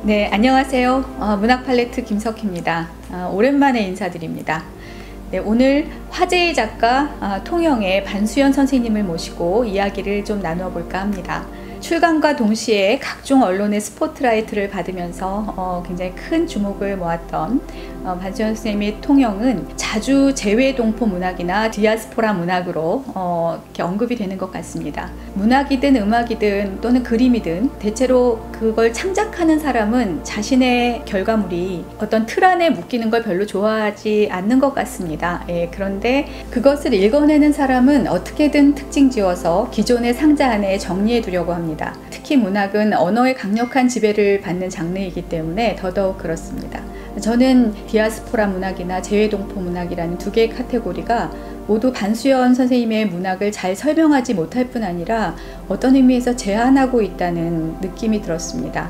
네, 안녕하세요. 문학 팔레트 김석희입니다. 오랜만에 인사드립니다. 네, 오늘 화제의 작가 통영의 반수연 선생님을 모시고 이야기를 좀 나누어 볼까 합니다. 출간과 동시에 각종 언론의 스포트라이트를 받으면서 굉장히 큰 주목을 모았던 반수연 선생님의 통영은 자주 재외동포 문학이나 디아스포라 문학으로 이렇게 언급이 되는 것 같습니다. 문학이든 음악이든 또는 그림이든 대체로 그걸 창작하는 사람은 자신의 결과물이 어떤 틀 안에 묶이는 걸 별로 좋아하지 않는 것 같습니다. 그런데 그것을 읽어내는 사람은 어떻게든 특징 지어서 기존의 상자 안에 정리해 두려고 합니다. 특히 문학은 언어의 강력한 지배를 받는 장르이기 때문에 더더욱 그렇습니다. 저는 디아스포라 문학이나 재외동포 문학이라는 두 개의 카테고리가 모두 반수연 선생님의 문학을 잘 설명하지 못할 뿐 아니라 어떤 의미에서 제한하고 있다는 느낌이 들었습니다.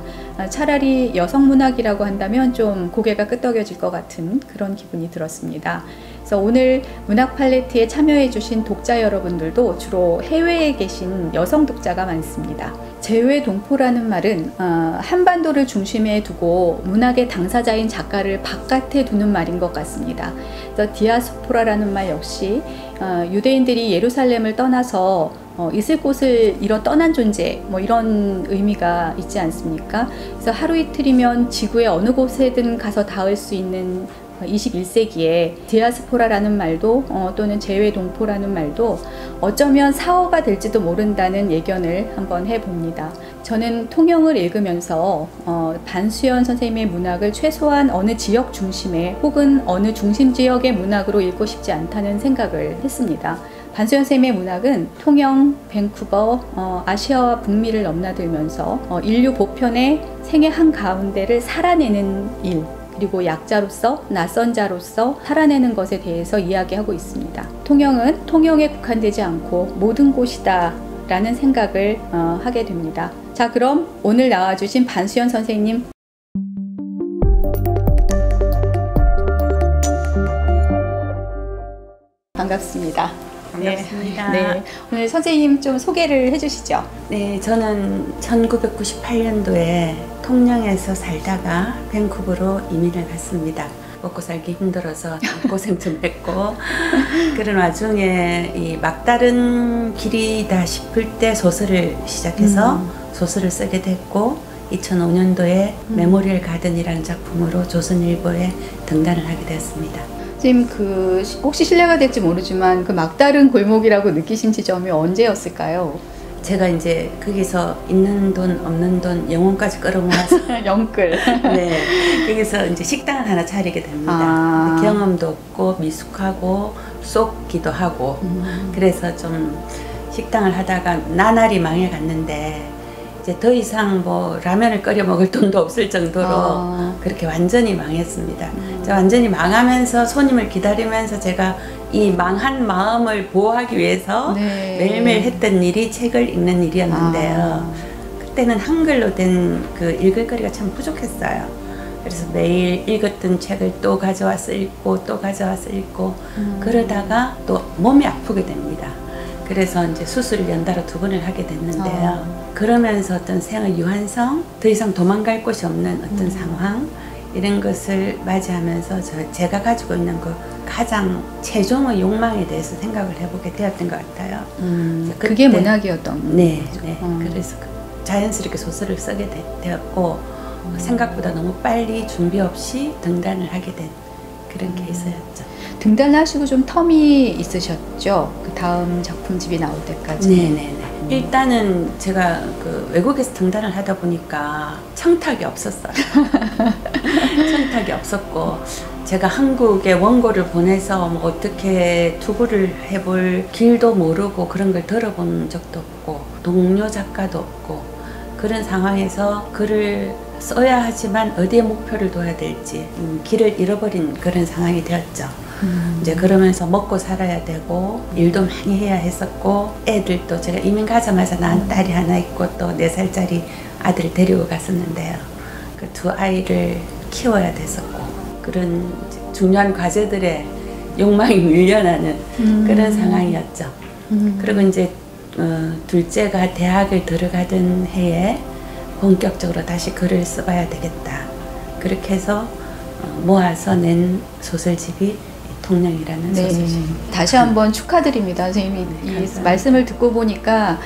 차라리 여성문학이라고 한다면 좀 고개가 끄덕여질 것 같은 그런 기분이 들었습니다. 그래서 오늘 문학 팔레트에 참여해 주신 독자 여러분들도 주로 해외에 계신 여성 독자가 많습니다. 재외동포라는 말은 한반도를 중심에 두고 문학의 당사자인 작가를 바깥에 두는 말인 것 같습니다. 그래서 디아스포라라는 말 역시 유대인들이 예루살렘을 떠나서 있을 곳을 잃어 떠난 존재, 이런 의미가 있지 않습니까? 그래서 하루 이틀이면 지구의 어느 곳에든 가서 닿을 수 있는 21세기에 디아스포라라는 말도 또는 재외동포라는 말도 어쩌면 사어가 될지도 모른다는 예견을 한번 해봅니다. 저는 통영을 읽으면서 반수연 선생님의 문학을 최소한 어느 지역 중심의 혹은 어느 중심 지역의 문학으로 읽고 싶지 않다는 생각을 했습니다. 반수연 선생님의 문학은 통영, 밴쿠버, 아시아와 북미를 넘나들면서 인류 보편의 생애 한가운데를 살아내는 일, 그리고 약자로서, 낯선 자로서 살아내는 것에 대해서 이야기하고 있습니다. 통영은 통영에 국한되지 않고 모든 곳이다 라는 생각을 하게 됩니다. 자, 그럼 오늘 나와주신 반수연 선생님 반갑습니다. 반갑습니다. 네, 오늘 선생님 좀 소개를 해주시죠. 네, 저는 1998년도에 통영에서 살다가 밴쿠버로 이민을 갔습니다. 먹고 살기 힘들어서 고생 좀 했고 그런 와중에 이 막다른 길이다 싶을 때 소설을 시작해서 소설을 쓰게 됐고 2005년도에 메모리얼 가든이라는 작품으로 조선일보에 등단을 하게 되었습니다. 지금 혹시 실례가 될지 모르지만 그 막다른 골목이라고 느끼신 지점이 언제였을까요? 제가 이제 거기서 있는 돈 없는 돈 영혼까지 끌어모아서 영끌. 네, 거기서 이제 식당을 하나 차리게 됩니다. 경험도 없고 미숙하고 쏟기도 하고 그래서 좀 식당을 하다가 나날이 망해갔는데 이제 더 이상 라면을 끓여 먹을 돈도 없을 정도로 그렇게 완전히 망했습니다. 완전히 망하면서 손님을 기다리면서 제가 이 망한 마음을 보호하기 위해서 매일매일 했던 일이 책을 읽는 일이었는데요. 그때는 한글로 된 그 읽을 거리가 참 부족했어요. 그래서 매일 읽었던 책을 또 가져와서 읽고 또 가져와서 읽고 그러다가 또 몸이 아프게 됩니다. 그래서 이제 수술을 연달아 2번을 하게 됐는데요. 그러면서 어떤 생의 유한성, 더 이상 도망갈 곳이 없는 어떤 상황 이런 것을 맞이하면서 제가 가지고 있는 그 가장 최종의 욕망에 대해서 생각을 해보게 되었던 것 같아요. 그게 문학이었던 네, 네. 그래서 자연스럽게 소설을 쓰게 되었고 생각보다 너무 빨리 준비 없이 등단을 하게 된 그런 케이스였죠. 등단하시고 좀 텀이 있으셨죠? 그 다음 작품집이 나올 때까지. 네네네. 일단은 제가 그 외국에서 등단을 하다 보니까 청탁이 없었어요. 청탁이 없었고 제가 한국에 원고를 보내서 어떻게 투고를 해볼 길도 모르고 그런 걸 들어본 적도 없고 동료 작가도 없고 그런 상황에서 글을 써야 하지만 어디에 목표를 둬야 될지 길을 잃어버린 그런 상황이 되었죠. 이제 그러면서 먹고 살아야 되고 일도 많이 해야 했었고 애들도 제가 이민 가자마자 낳은 딸이 하나 있고 또 4살짜리 아들을 데리고 갔었는데요. 그 2 아이를 키워야 됐었고 그런 중요한 과제들의 욕망이 밀려나는 그런 상황이었죠. 그리고 이제 둘째가 대학을 들어가던 해에 본격적으로 다시 글을 써봐야 되겠다. 그렇게 해서 모아서 낸 소설집이 통영이라는 네. 소설집. 다시 한번 축하드립니다. 선생님이 이 말씀을 듣고 보니까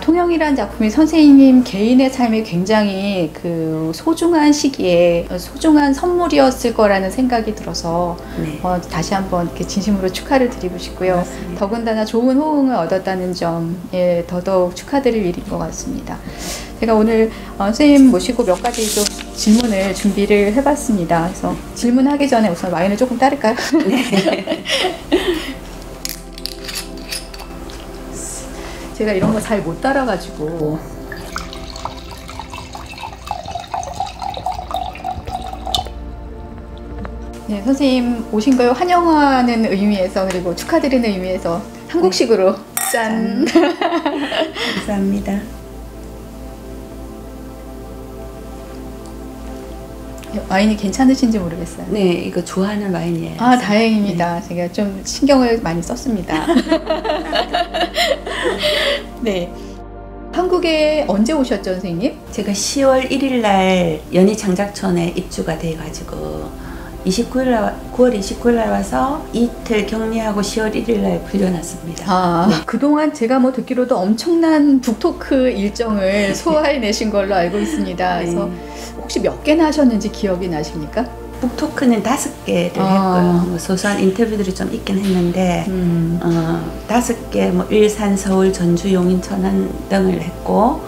통영이라는 작품이 선생님 개인의 삶에 굉장히 그 소중한 시기에 소중한 선물이었을 거라는 생각이 들어서 네. 다시 한번 이렇게 진심으로 축하를 드리고 싶고요. 맞습니다. 더군다나 좋은 호응을 얻었다는 점에 더더욱 축하드릴 일인 것 같습니다. 제가 오늘 선생님 모시고 몇 가지 좀 질문을 준비를 해봤습니다. 그래서 질문하기 전에 우선 와인을 조금 따를까요? 네. 제가 이런 거 잘 못 따라가지고. 네, 선생님 오신 걸 환영하는 의미에서 그리고 축하드리는 의미에서 한국식으로 짠! 감사합니다. 와인이 괜찮으신지 모르겠어요. 네, 이거 좋아하는 와인이에요. 아, 다행입니다. 네. 제가 좀 신경을 많이 썼습니다. 네. 한국에 언제 오셨죠, 선생님? 제가 10월 1일 날 연희장작촌에 입주가 돼가지고 9월 29일 날 와서 이틀 격리하고 10월 1일 날 풀려났습니다. 네. 그동안 제가 뭐 듣기로도 엄청난 북토크 일정을 소화해내신 걸로 알고 있습니다. 그래서 혹시 몇 개나 하셨는지 기억이 나십니까? 북토크는 5개를 했고요. 뭐 소소한 인터뷰들이 좀 있긴 했는데 5개 뭐 일산, 서울, 전주, 용인, 천안 등을 했고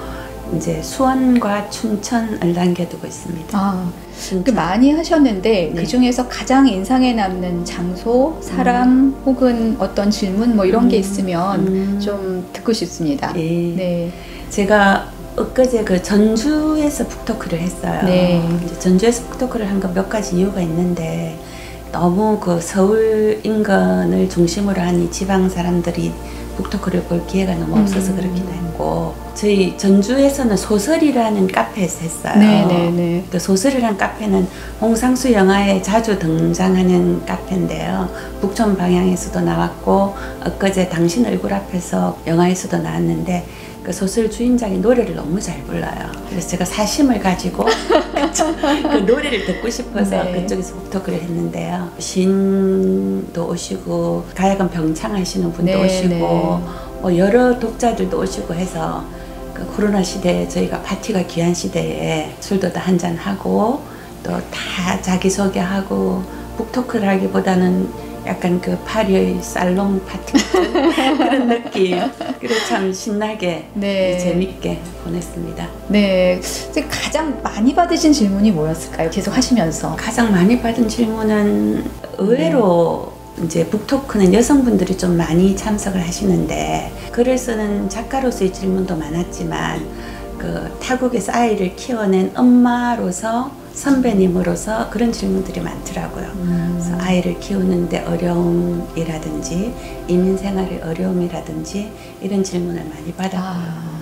이제 수원과 춘천을 남겨두고 있습니다. 그 많이 하셨는데 그 중에서 가장 인상에 남는 장소, 사람 혹은 어떤 질문 뭐 이런 게 있으면 좀 듣고 싶습니다. 네. 제가 엊그제 그 전주에서 북토크를 했어요. 네. 이제 전주에서 북토크를 한 건 몇 가지 이유가 있는데 너무 그 서울 인근을 중심으로 한 이 지방 사람들이 북토크를 볼 기회가 너무 없어서 그렇기도 했고 저희 전주에서는 소설이라는 카페에서 했어요. 네네네. 그 소설이라는 카페는 홍상수 영화에 자주 등장하는 카페인데요. 북촌 방향에서도 나왔고 엊그제 당신 얼굴 앞에서 영화에서도 나왔는데 그 소설 주인장이 노래를 너무 잘 불러요. 그래서 제가 사심을 가지고 그 노래를 듣고 싶어서 그쪽에서 북토크를 했는데요. 시인도 오시고 가야금 병창하시는 분도 오시고 뭐 여러 독자들도 오시고 해서 그 코로나 시대에 저희가 파티가 귀한 시대에 술도 다 한잔하고 또 다 자기소개하고 북토크를 하기보다는 약간 그 파리의 살롱 파티 같은 그런 느낌. 그래서 참 신나게 재밌게 보냈습니다. 네, 가장 많이 받으신 질문이 뭐였을까요? 계속 하시면서 가장 많이 받은 질문은 의외로 이제 북토크는 여성분들이 좀 많이 참석을 하시는데 글을 쓰는 작가로서의 질문도 많았지만 그 타국에서 아이를 키워낸 엄마로서 선배님으로서 그런 질문들이 많더라고요. 그래서 아이를 키우는데 어려움이라든지 이민생활의 어려움이라든지 이런 질문을 많이 받았고요.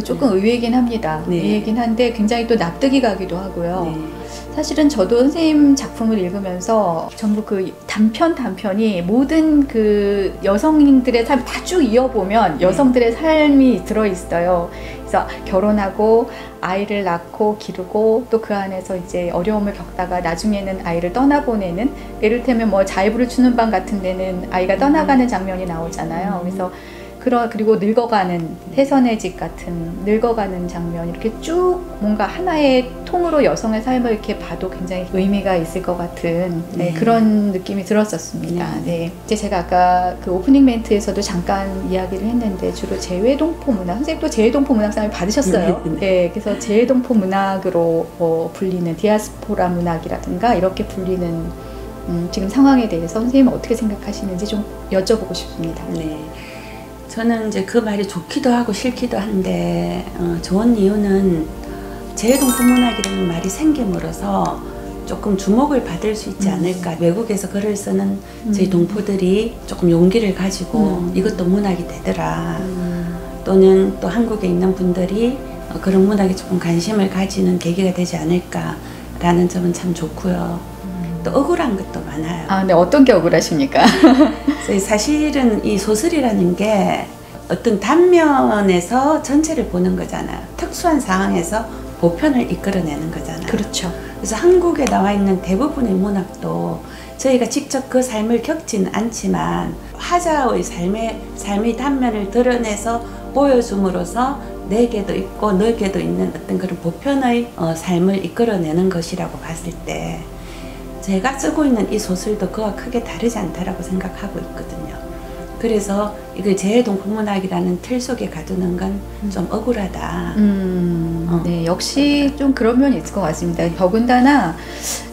조금 의외이긴 합니다. 의외이긴 한데 굉장히 또 납득이 가기도 하고요. 사실은 저도 선생님 작품을 읽으면서 전부 그 단편이 모든 그 여성들의 삶 다 쭉 이어보면 여성들의 삶이 들어있어요. 그래서 결혼하고 아이를 낳고 기르고 또 그 안에서 이제 어려움을 겪다가 나중에는 아이를 떠나보내는, 이를테면 뭐 자이브를 추는 밤 같은 데는 아이가 떠나가는 장면이 나오잖아요. 그래서 그리고 늙어가는 해선의 집 같은 늙어가는 장면, 이렇게 쭉 뭔가 하나의 통으로 여성의 삶을 이렇게 봐도 굉장히 의미가 있을 것 같은 그런 느낌이 들었었습니다. 이제 제가 아까 그 오프닝 멘트에서도 잠깐 이야기를 했는데 주로 재외동포 문학, 선생님 또 재외동포 문학상을 받으셨어요. 그래서 재외동포 문학으로 불리는 디아스포라 문학이라든가 이렇게 불리는 지금 상황에 대해서 선생님은 어떻게 생각하시는지 좀 여쭤보고 싶습니다. 저는 이제 그 말이 좋기도 하고 싫기도 한데 좋은 이유는 재외동포 문학이라는 말이 생김으로써 조금 주목을 받을 수 있지 않을까. 외국에서 글을 쓰는 저희 동포들이 조금 용기를 가지고 이것도 문학이 되더라. 또는 또 한국에 있는 분들이 그런 문학에 조금 관심을 가지는 계기가 되지 않을까라는 점은 참 좋고요. 또 억울한 것도 많아요. 네, 어떤 게 억울하십니까? 사실은 이 소설이라는 게 어떤 단면에서 전체를 보는 거잖아요. 특수한 상황에서 보편을 이끌어내는 거잖아요. 그렇죠. 그래서 한국에 나와 있는 대부분의 문학도 저희가 직접 그 삶을 겪지는 않지만 화자의 삶의 단면을 드러내서 보여줌으로써 내게도 있고 너에게도 있는 어떤 그런 보편의 삶을 이끌어내는 것이라고 봤을 때 제가 쓰고 있는 이 소설도 그와 크게 다르지 않다라고 생각하고 있거든요. 그래서 이걸 재해동포문학이라는 틀 속에 가두는 건 좀 억울하다. 네, 역시 좀 그런 면이 있을 것 같습니다. 더군다나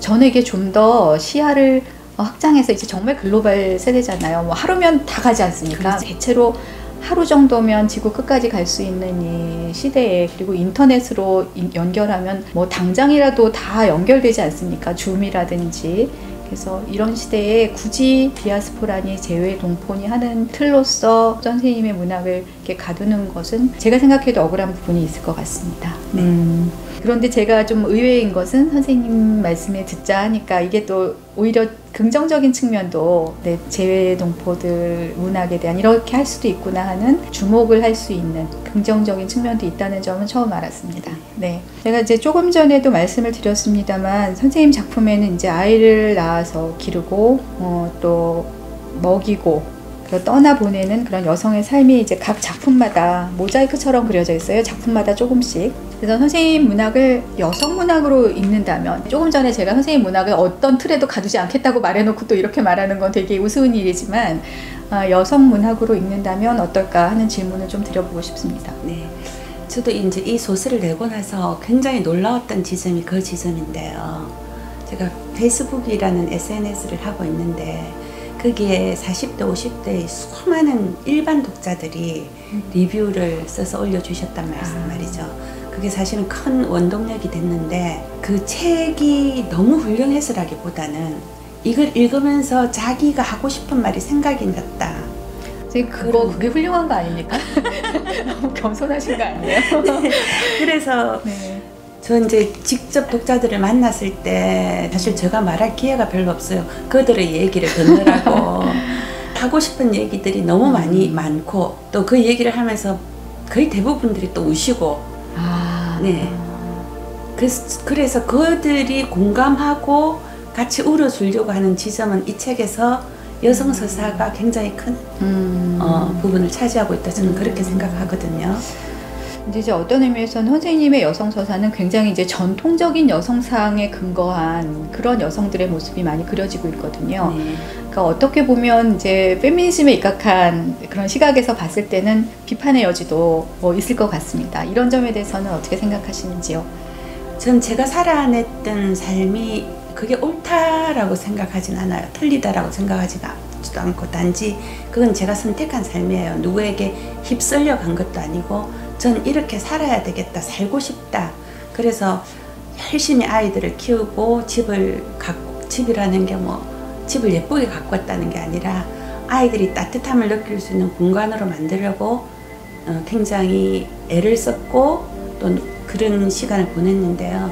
저는 이게 좀 더 시야를 확장해서 이제 정말 글로벌 세대잖아요. 뭐 하루면 다 가지 않습니까? 그렇지. 대체로 하루 정도면 지구 끝까지 갈 수 있는 이 시대에, 그리고 인터넷으로 연결하면 뭐 당장이라도 다 연결되지 않습니까? 줌이라든지. 그래서 이런 시대에 굳이 디아스포라니 재외동포니 하는 틀로서 선생님의 문학을 이렇게 가두는 것은 제가 생각해도 억울한 부분이 있을 것 같습니다. 그런데 제가 좀 의외인 것은 선생님 말씀에 듣자 하니까 이게 또 오히려 긍정적인 측면도 재외동포들 문학에 대한 이렇게 할 수도 있구나 하는 주목을 할 수 있는 긍정적인 측면도 있다는 점은 처음 알았습니다. 네, 제가 이제 조금 전에도 말씀을 드렸습니다만 선생님 작품에는 이제 아이를 낳아서 기르고 또 먹이고 떠나보내는 그런 여성의 삶이 이제 각 작품마다 모자이크처럼 그려져 있어요. 작품마다 조금씩. 그래서 선생님 문학을 여성 문학으로 읽는다면, 조금 전에 제가 선생님 문학을 어떤 틀에도 가두지 않겠다고 말해놓고 또 이렇게 말하는 건 되게 우스운 일이지만 여성 문학으로 읽는다면 어떨까 하는 질문을 좀 드려보고 싶습니다. 네, 저도 이제 이 소설을 내고 나서 굉장히 놀라웠던 지점이 그 지점인데요. 제가 페이스북이라는 SNS를 하고 있는데 거기에 40대, 50대의 수많은 일반 독자들이 리뷰를 써서 올려주셨단 말이죠. 그게 사실은 큰 원동력이 됐는데 그 책이 너무 훌륭해서라기보다는 이걸 읽으면서 자기가 하고 싶은 말이 생각이 났다. 그게 훌륭한 거 아닙니까? 너무 겸손하신 거 아니에요? 네. 그래서 네. 저 이제 직접 독자들을 만났을 때 사실 제가 말할 기회가 별로 없어요. 그들의 얘기를 듣느라고 하고 싶은 얘기들이 너무 많고 또 그 얘기를 하면서 거의 대부분들이 또 우시고 네. 그래서 그들이 공감하고 같이 울어주려고 하는 지점은 이 책에서 여성 서사가 굉장히 큰 부분을 차지하고 있다. 저는 그렇게 생각하거든요. 근데 이제 어떤 의미에서는 선생님의 여성 서사는 굉장히 이제 전통적인 여성상에 근거한 그런 여성들의 모습이 많이 그려지고 있거든요. 네. 그러니까 어떻게 보면 이제 페미니즘에 입각한 그런 시각에서 봤을 때는 비판의 여지도 있을 것 같습니다. 이런 점에 대해서는 어떻게 생각하시는지요? 전 제가 살아냈던 삶이 그게 옳다라고 생각하진 않아요. 틀리다라고 생각하지도 않고 단지 그건 제가 선택한 삶이에요. 누구에게 휩쓸려 간 것도 아니고 전 이렇게 살아야 되겠다, 살고 싶다. 그래서 열심히 아이들을 키우고 집이라는 게 집을 예쁘게 갖고 왔다는 게 아니라 아이들이 따뜻함을 느낄 수 있는 공간으로 만들려고 굉장히 애를 썼고 또 그런 시간을 보냈는데요.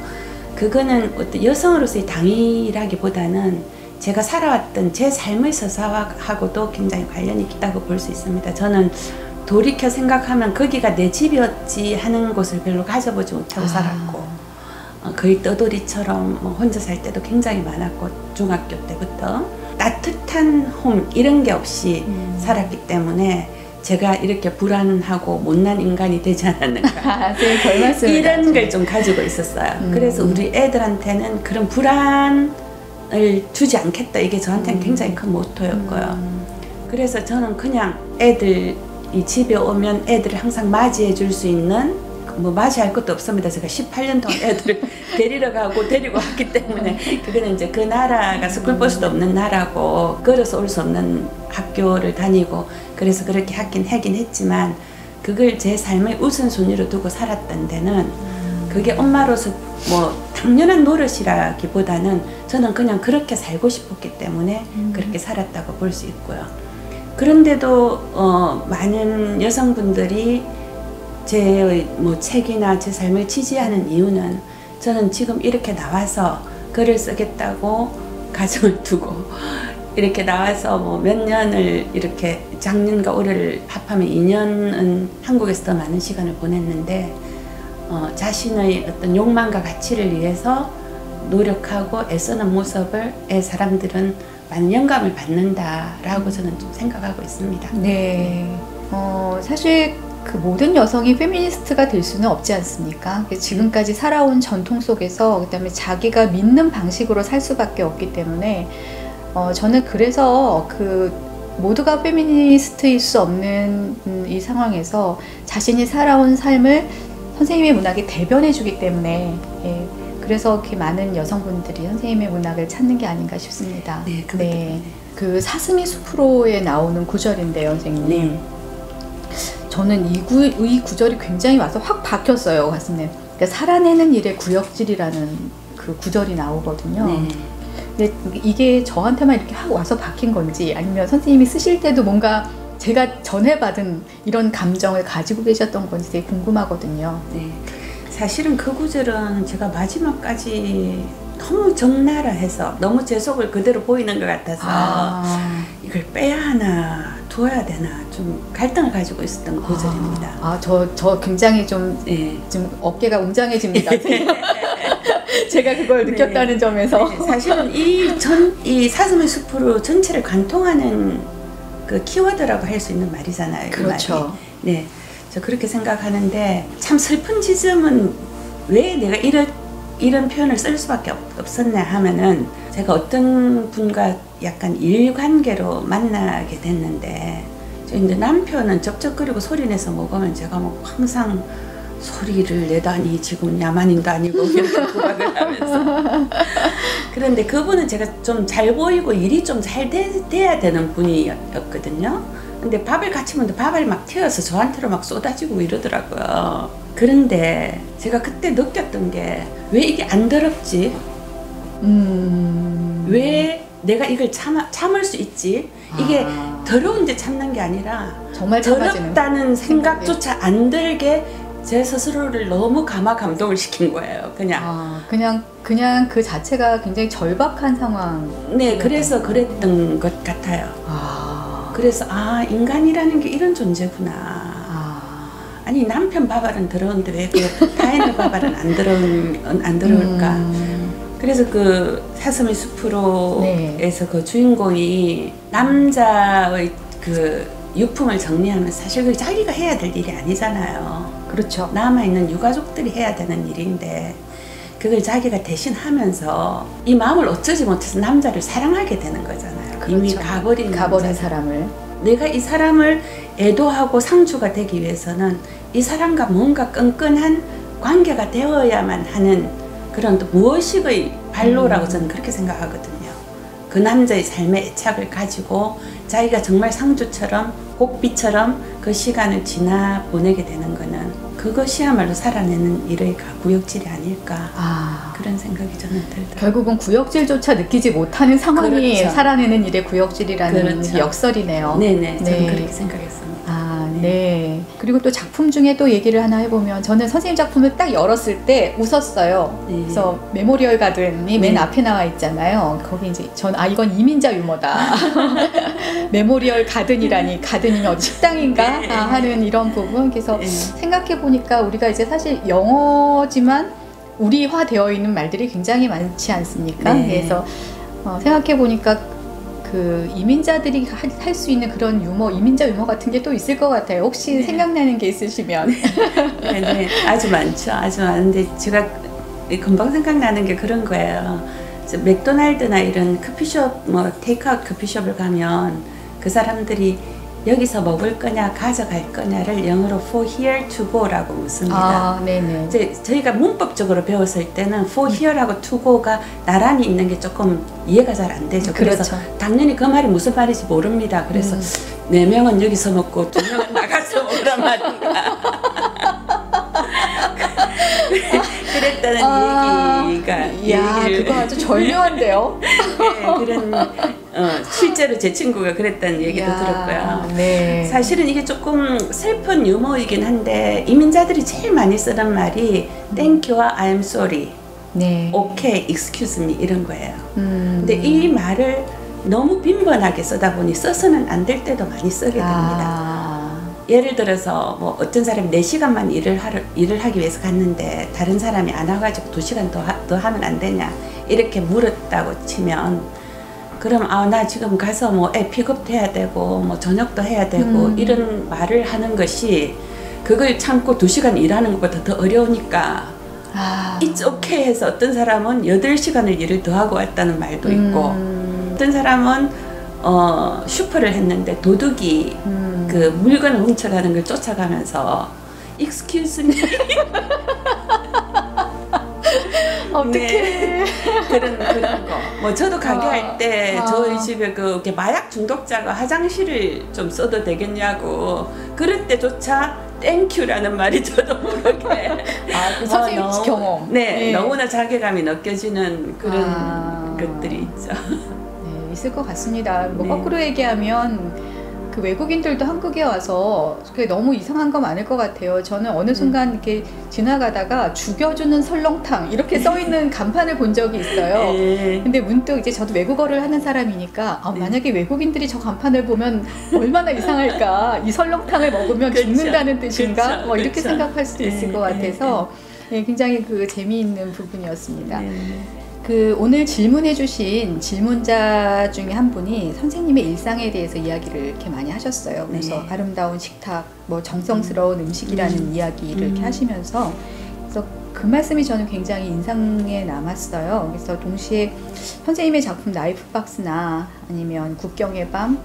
그거는 어떤 여성으로서의 당위라기보다는 제가 살아왔던 제 삶의 서사하고도 굉장히 관련이 있다고 볼 수 있습니다. 저는 돌이켜 생각하면 거기가 내 집이었지 하는 곳을 별로 가져보지 못하고 살았고 거의 떠돌이처럼 혼자 살 때도 굉장히 많았고 중학교 때부터 따뜻한 홈 이런 게 없이 살았기 때문에 제가 이렇게 불안하고 못난 인간이 되지 않았는가 이런 걸 좀 가지고 있었어요. 그래서 우리 애들한테는 그런 불안을 주지 않겠다. 이게 저한테는 굉장히 큰 모토였고요. 그래서 저는 그냥 애들이 집에 오면 애들을 항상 맞이해 줄 수 있는 맞이할 것도 없습니다. 제가 18년 동안 애들을 데리러 가고 데리고 왔기 때문에 그거는 이제 그 나라가 스쿨버스도 없는 나라고 걸어서 올 수 없는 학교를 다니고 그래서 그렇게 하긴 했지만 그걸 제 삶의 우선순위로 두고 살았던 데는 그게 엄마로서 당연한 노릇이라기보다는 저는 그냥 그렇게 살고 싶었기 때문에 그렇게 살았다고 볼 수 있고요. 그런데도 많은 여성분들이 제 책이나 제 삶을 지지하는 이유는 저는 지금 이렇게 나와서 글을 쓰겠다고 가정을 두고 이렇게 나와서 뭐 몇 년을 이렇게 작년과 올해를 합하면 2년은 한국에서 더 많은 시간을 보냈는데 자신의 어떤 욕망과 가치를 위해서 노력하고 애쓰는 모습을 사람들은 많은 영감을 받는다라고 저는 좀 생각하고 있습니다. 네. 사실 그 모든 여성이 페미니스트가 될 수는 없지 않습니까? 지금까지 살아온 전통 속에서 그다음에 자기가 믿는 방식으로 살 수밖에 없기 때문에 저는 그래서 그 모두가 페미니스트일 수 없는 이 상황에서 자신이 살아온 삶을 선생님의 문학이 대변해 주기 때문에 그래서 이렇게 많은 여성분들이 선생님의 문학을 찾는 게 아닌가 싶습니다. 네, 네. 그 사슴이 숲으로에 나오는 구절인데요, 선생님. 네. 저는 이 구절이 굉장히 와서 확 박혔어요, 가슴에. 그러니까 살아내는 일의 구역질이라는 그 구절이 나오거든요. 네. 근데 이게 저한테만 이렇게 확 와서 박힌 건지 아니면 선생님이 쓰실 때도 뭔가 제가 전해받은 이런 감정을 가지고 계셨던 건지 되게 궁금하거든요. 네. 사실은 그 구절은 제가 마지막까지 너무 적나라해서 너무 제 속을 그대로 보이는 것 같아서 이걸 빼야 하나 두어야 되나 좀 갈등을 가지고 있었던 구절입니다. 저 굉장히 좀 어깨가 웅장해집니다. 제가 그걸 느꼈다는 점에서. 네, 사실은 이 사슴의 숲으로 전체를 관통하는 그 키워드라고 할 수 있는 말이잖아요. 그렇죠. 네, 저 그렇게 생각하는데 참 슬픈 지점은 왜 내가 이런 표현을 쓸 수밖에 없었냐 하면은 제가 어떤 분과 약간 일관계로 만나게 됐는데 이제 남편은 쩍쩍거리고 소리내서 먹으면 제가 뭐 항상 소리를 내다니 지금 야만인도 아니고 이렇게 구박을 하면서 그런데 그분은 제가 좀 잘 보이고 일이 좀 잘 돼야 되는 분이었거든요. 근데 밥을 같이 먹는데 밥을 막 튀어서 저한테로 막 쏟아지고 이러더라고요. 그런데 제가 그때 느꼈던 게 왜 이게 안 더럽지? 왜 내가 이걸 참을 수 있지? 이게 더러운데 참는 게 아니라 정말 더럽다는 생각조차 안 들게 제 스스로를 너무 감동을 시킨 거예요. 그냥 그 자체가 굉장히 절박한 상황. 네, 그래서 그랬던 것 같아요. 그래서 인간이라는 게 이런 존재구나. 아니 남편 밥알은 더러운데 왜 그 타인의 밥알은 안 더러울까? 그래서 그 사슴의 숲으로에서 그 주인공이 남자의 그 유품을 정리하면서 사실 그 자기가 해야 될 일이 아니잖아요. 그렇죠. 남아있는 유가족들이 해야 되는 일인데 그걸 자기가 대신 하면서 이 마음을 어쩌지 못해서 남자를 사랑하게 되는 거잖아요. 그렇죠. 이미 가버린 사람을. 내가 이 사람을 애도하고 상주가 되기 위해서는 이 사람과 뭔가 끈끈한 관계가 되어야만 하는 그런 또 무의식의 발로라고 저는 그렇게 생각하거든요. 그 남자의 삶의 애착을 가지고 자기가 정말 상주처럼 꽃비처럼 그 시간을 지나 보내게 되는 거는 그것이야말로 살아내는 일의 구역질이 아닐까 그런 생각이 저는 들더라고요. 결국은 구역질조차 느끼지 못하는 상황이 그렇죠. 살아내는 일의 구역질이라는 그렇죠. 역설이네요. 네네, 저는 그렇게 생각했습니다. 네. 그리고 또 작품 중에 또 얘기를 하나 해보면 저는 선생님 작품을 딱 열었을 때 웃었어요. 네. 그래서 메모리얼 가든이 맨 앞에 나와 있잖아요. 거기 이제 이건 이민자 유머다. 메모리얼 가든이라니 가든이면 어디 식당인가 하는 이런 부분. 그래서 생각해 보니까 우리가 이제 사실 영어지만 우리화 되어 있는 말들이 굉장히 많지 않습니까? 그래서 생각해 보니까 그 이민자들이 할 수 있는 그런 유머, 이민자 유머 같은 게 또 있을 것 같아요. 혹시 생각나는 게 있으시면. 네, 아주 많죠. 아주 많은데 제가 금방 생각나는 게 그런 거예요. 맥도날드나 이런 커피숍, 테이크아웃 커피숍을 가면 그 사람들이 여기서 먹을 거냐 가져갈 거냐를 영어로 for here to go라고 묻습니다. 네네. 이제 저희가 문법적으로 배웠을 때는 for here하고 to go가 나란히 있는 게 조금 이해가 잘 안 되죠. 그래서 당연히 그 말이 무슨 말인지 모릅니다. 그래서 4명은 여기서 먹고 2명은 나가서 먹으란 말인가. 그랬다는 얘기가 그거 아주 절묘한데요. 네, 그런 실제로 제 친구가 그랬다는 얘기도 들었고요. 네. 사실은 이게 조금 슬픈 유머이긴 한데 이민자들이 제일 많이 쓰는 말이 Thank you와 I'm sorry, okay, excuse me 이런 거예요. 근데 이 말을 너무 빈번하게 쓰다 보니 써서는 안 될 때도 많이 쓰게 됩니다. 예를 들어서 뭐 어떤 사람이 4시간만 일을 하기 위해서 갔는데 다른 사람이 안 와가지고 2시간 더 하면 안 되냐 이렇게 물었다고 치면, 그럼 나 지금 가서 뭐 애 픽업도 해야 되고 뭐 저녁도 해야 되고 이런 말을 하는 것이 그걸 참고 2시간 일하는 것보다 더 어려우니까 It's okay 해서 어떤 사람은 8시간을 일을 더 하고 왔다는 말도 있고, 어떤 사람은 슈퍼를 했는데 도둑이 그 물건을 훔쳐가는 걸 쫓아가면서 Excuse me 어떡해. 네. 그런 거. 뭐 저도 가게 할 때 저희 집에 그 마약 중독자가 화장실을 좀 써도 되겠냐고 그럴 때조차 땡큐라는 말이 저도 모르게 그 선생님 경험. 네, 너무나 자괴감이 느껴지는 그런 것들이 있죠. 네, 있을 것 같습니다. 뭐 네. 거꾸로 얘기하면 그 외국인들도 한국에 와서 그게 너무 이상한 거 많을 것 같아요. 저는 어느 순간 이렇게 지나가다가 죽여주는 설렁탕 이렇게 써 있는 간판을 본 적이 있어요. 근데 문득 이제 저도 외국어를 하는 사람이니까 만약에 외국인들이 저 간판을 보면 얼마나 이상할까, 이 설렁탕을 먹으면 죽는다는 뜻인가, 뭐 이렇게 생각할 수도 있을 것 같아서 굉장히 그 재미있는 부분이었습니다. 그 오늘 질문해 주신 질문자 중에 한 분이 선생님의 일상에 대해서 이야기를 이렇게 많이 하셨어요. 그래서 아름다운 식탁, 뭐 정성스러운 음식이라는 이야기를 이렇게 하시면서, 그래서 그 말씀이 저는 굉장히 인상에 남았어요. 그래서 동시에 선생님의 작품 라이프박스나 아니면 국경의 밤,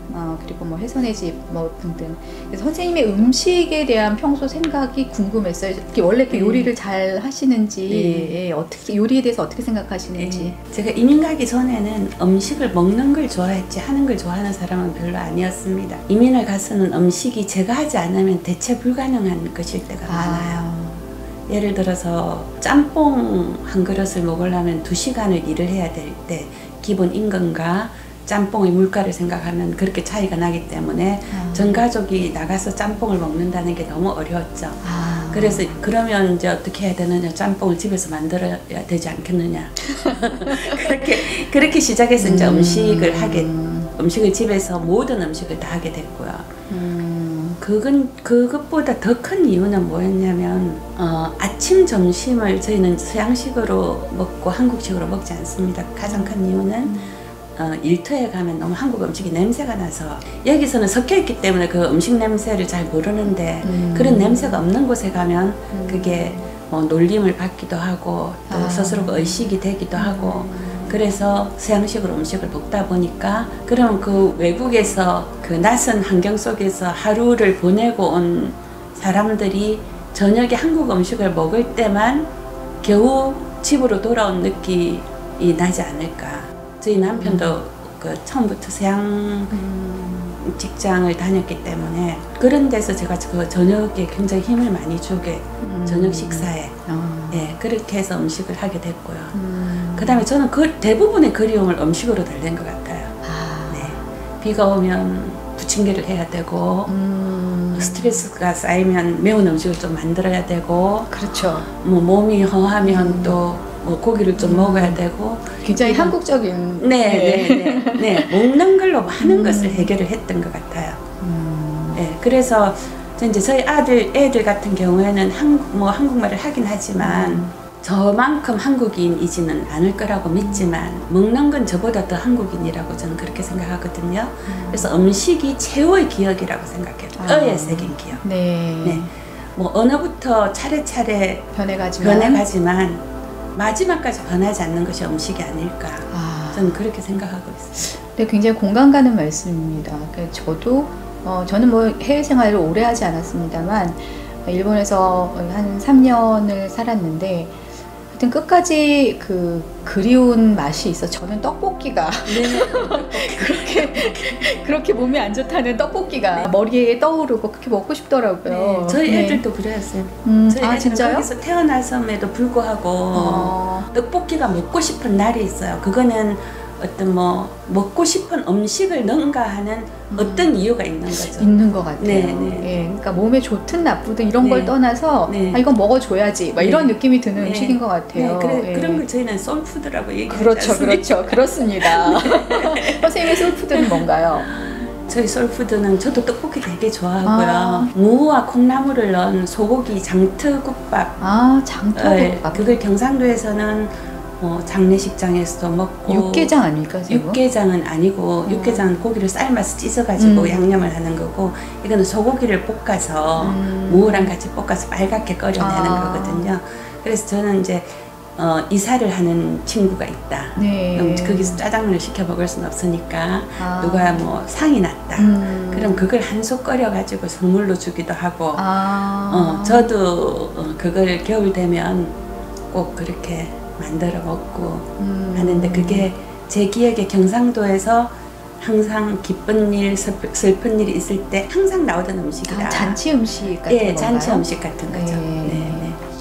그리고 뭐 해선의 집 뭐 등등, 그래서 선생님의 음식에 대한 평소 생각이 궁금했어요. 원래 이렇게 요리를 잘 하시는지, 어떻게 요리에 대해서 어떻게 생각하시는지. 제가 이민 가기 전에는 음식을 먹는 걸 좋아했지 하는 걸 좋아하는 사람은 별로 아니었습니다. 이민을 가서는 음식이 제가 하지 않으면 대체 불가능한 것일 때가 많아요. 예를 들어서 짬뽕 한 그릇을 먹으려면 2시간을 일을 해야 될 때 기본 임금과 짬뽕의 물가를 생각하면 그렇게 차이가 나기 때문에 전 가족이 나가서 짬뽕을 먹는다는 게 너무 어려웠죠. 그래서 그러면 이제 어떻게 해야 되느냐, 짬뽕을 집에서 만들어야 되지 않겠느냐. 그렇게 시작해서 이제 음식을 집에서 모든 음식을 다 하게 됐고요. 그것보다 더 큰 이유는 뭐였냐면, 아침, 점심을 저희는 서양식으로 먹고 한국식으로 먹지 않습니다. 가장 큰 이유는 일터에 가면 너무 한국 음식이 냄새가 나서, 여기서는 섞여있기 때문에 그 음식 냄새를 잘 모르는데 그런 냄새가 없는 곳에 가면 그게 뭐 놀림을 받기도 하고 또 스스로가 의식이 되기도 하고, 그래서 서양식으로 음식을 먹다 보니까, 그럼 그 외국에서 그 낯선 환경 속에서 하루를 보내고 온 사람들이 저녁에 한국 음식을 먹을 때만 겨우 집으로 돌아온 느낌이 나지 않을까. 저희 남편도 그 처음부터 서양 직장을 다녔기 때문에 그런 데서 제가 그 저녁에 굉장히 힘을 많이 주게, 저녁 식사에 그렇게 해서 음식을 하게 됐고요. 그 다음에 저는 대부분의 그리움을 음식으로 달랜 것 같아요. 비가 오면 부침개를 해야 되고, 스트레스가 쌓이면 매운 음식을 좀 만들어야 되고, 그렇죠. 뭐 몸이 허하면 또 뭐 고기를 좀 먹어야 되고, 굉장히 한국적인. 먹는 걸로 많은 것을 해결을 했던 것 같아요. 그래서 이제 저희 애들 같은 경우에는 한국말을 하긴 하지만 저만큼 한국인이지는 않을 거라고 믿지만, 먹는 건 저보다 더 한국인이라고 저는 그렇게 생각하거든요. 그래서 음식이 최후의 기억이라고 생각해요. 뼈에 새긴 기억. 뭐 언어부터 차례차례 변해가지만 마지막까지 변하지 않는 것이 음식이 아닐까. 저는 그렇게 생각하고 있어요. 네, 굉장히 공감 가는 말씀입니다. 저도 저는 뭐 해외 생활을 오래 하지 않았습니다만 일본에서 한 3년을 살았는데, 하여튼 끝까지 그리운 맛이 있어. 저는 떡볶이가 그렇게 몸에 안 좋다는 떡볶이가 머리에 떠오르고 그렇게 먹고 싶더라고요. 저희 애들도 그랬어요. 저희 애들은 진짜요? 거기서 태어났음에도 불구하고 떡볶이가 먹고 싶은 날이 있어요. 그거는 어떤 뭐 먹고 싶은 음식을 능가하는 어떤 이유가 있는 거죠. 있는 것 같아요. 네, 네. 예, 그러니까 몸에 좋든 나쁘든 이런 네. 걸 떠나서 네. 아, 이건 먹어줘야지 막 네. 이런 느낌이 드는 네. 음식인 것 같아요. 네, 예. 그런 걸 저희는 소울푸드라고 얘기하지 그렇죠, 않습니까? 그렇죠, 그렇습니다. 선생님의 소울푸드는 뭔가요? 저희 소울푸드는 저도 떡볶이 되게 좋아하고요. 아. 무와 콩나물을 넣은 소고기 장트국밥. 아, 장터국밥. 그걸 경상도에서는 장례식장에서도 먹고. 육개장 아닙니까? 지금? 육개장은 아니고 육개장은 고기를 삶아서 찢어가지고 양념을 하는 거고, 이거는 소고기를 볶아서 무랑 같이 볶아서 빨갛게 끓여내는 거거든요. 그래서 저는 이제 이사를 하는 친구가 있다. 네. 그럼 거기서 짜장면을 시켜 먹을 수는 없으니까 누가 뭐 상이 났다. 그럼 그걸 한 솥 끓여가지고 선물로 주기도 하고. 저도 그걸 겨울 되면 꼭 그렇게 만들어 먹고 하는데, 그게 제 기억에 경상도에서 항상 기쁜 일, 슬픈 일이 있을 때 항상 나오던 음식이다. 잔치 음식 같은 건가요? 잔치 음식 같은 거죠. 네.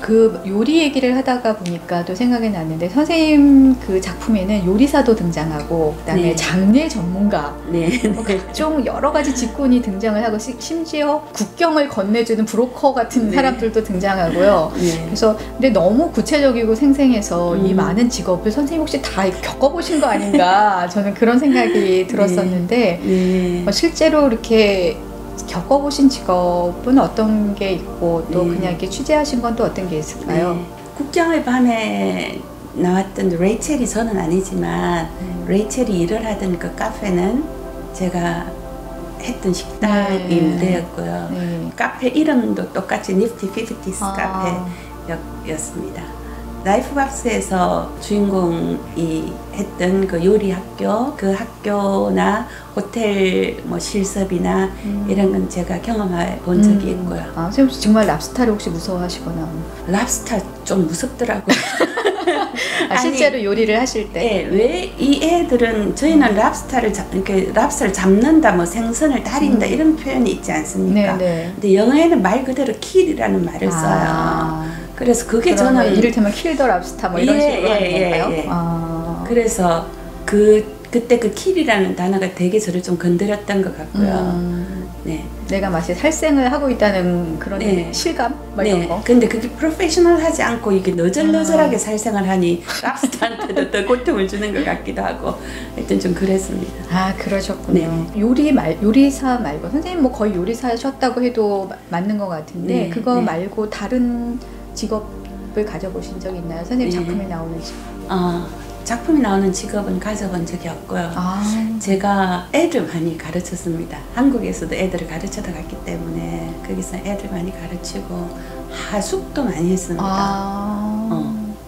그 요리 얘기를 하다가 보니까 또 생각이 났는데, 선생님 그 작품에는 요리사도 등장하고 그다음에 네. 장례 전문가, 네. 각종 여러 가지 직군이 등장을 하고 심지어 국경을 건네주는 브로커 같은 사람들도 등장하고요. 그래서 근데 너무 구체적이고 생생해서 이 많은 직업을 선생님 혹시 다 겪어보신 거 아닌가 저는 그런 생각이 들었었는데 실제로 이렇게 겪어보신 직업은 어떤 게 있고 또 그냥 이렇게 취재하신 건 또 어떤 게 있을까요? 국경의 밤에 나왔던 레이첼이 저는 아니지만 레이첼이 일을 하던 그 카페는 제가 했던 식당이 무대였고요. 카페 이름도 똑같이 니프티 피프티스 카페였습니다. 라이프박스에서 주인공이 했던 그 요리 학교, 그 학교나 호텔 뭐 실습이나 이런 건 제가 경험해 본 적이 있고요. 선생님 혹시 정말 랍스타를 혹시 무서워하시거나? 랍스타 좀 무섭더라고요. 실제로 요리를 하실 때? 네, 왜 이 애들은 저희는 랍스타를 이렇게 랍스타를 잡는다, 뭐 생선을 다린다 이런 표현이 있지 않습니까? 근데 영어에는 말 그대로 킬이라는 말을 써요. 그래서 그게 저는 이를테면 킬더 랍스타 뭐 이런 식으로 하는 건가요? 그래서 그때 그 킬이라는 단어가 되게 저를 좀 건드렸던 것 같고요. 내가 마치 살생을 하고 있다는 그런 실감? 이런 거? 근데 그게 프로페셔널하지 않고 이게 너절너절하게 살생을 하니 랍스타한테도 더 고통을 주는 것 같기도 하고 하여튼 좀 그랬습니다. 그러셨군요. 요리사 말고 선생님 뭐 거의 요리사셨다고 해도 맞는 것 같은데 그거 말고 다른 직업을 가져보신 적이 있나요? 선생님 작품에 나오는 직업. 작품이 나오는 직업은 가져본 적이 없고요. 제가 애들 많이 가르쳤습니다. 한국에서도 애들을 가르쳐다 갔기 때문에 거기서 애들 많이 가르치고 하숙도 많이 했습니다.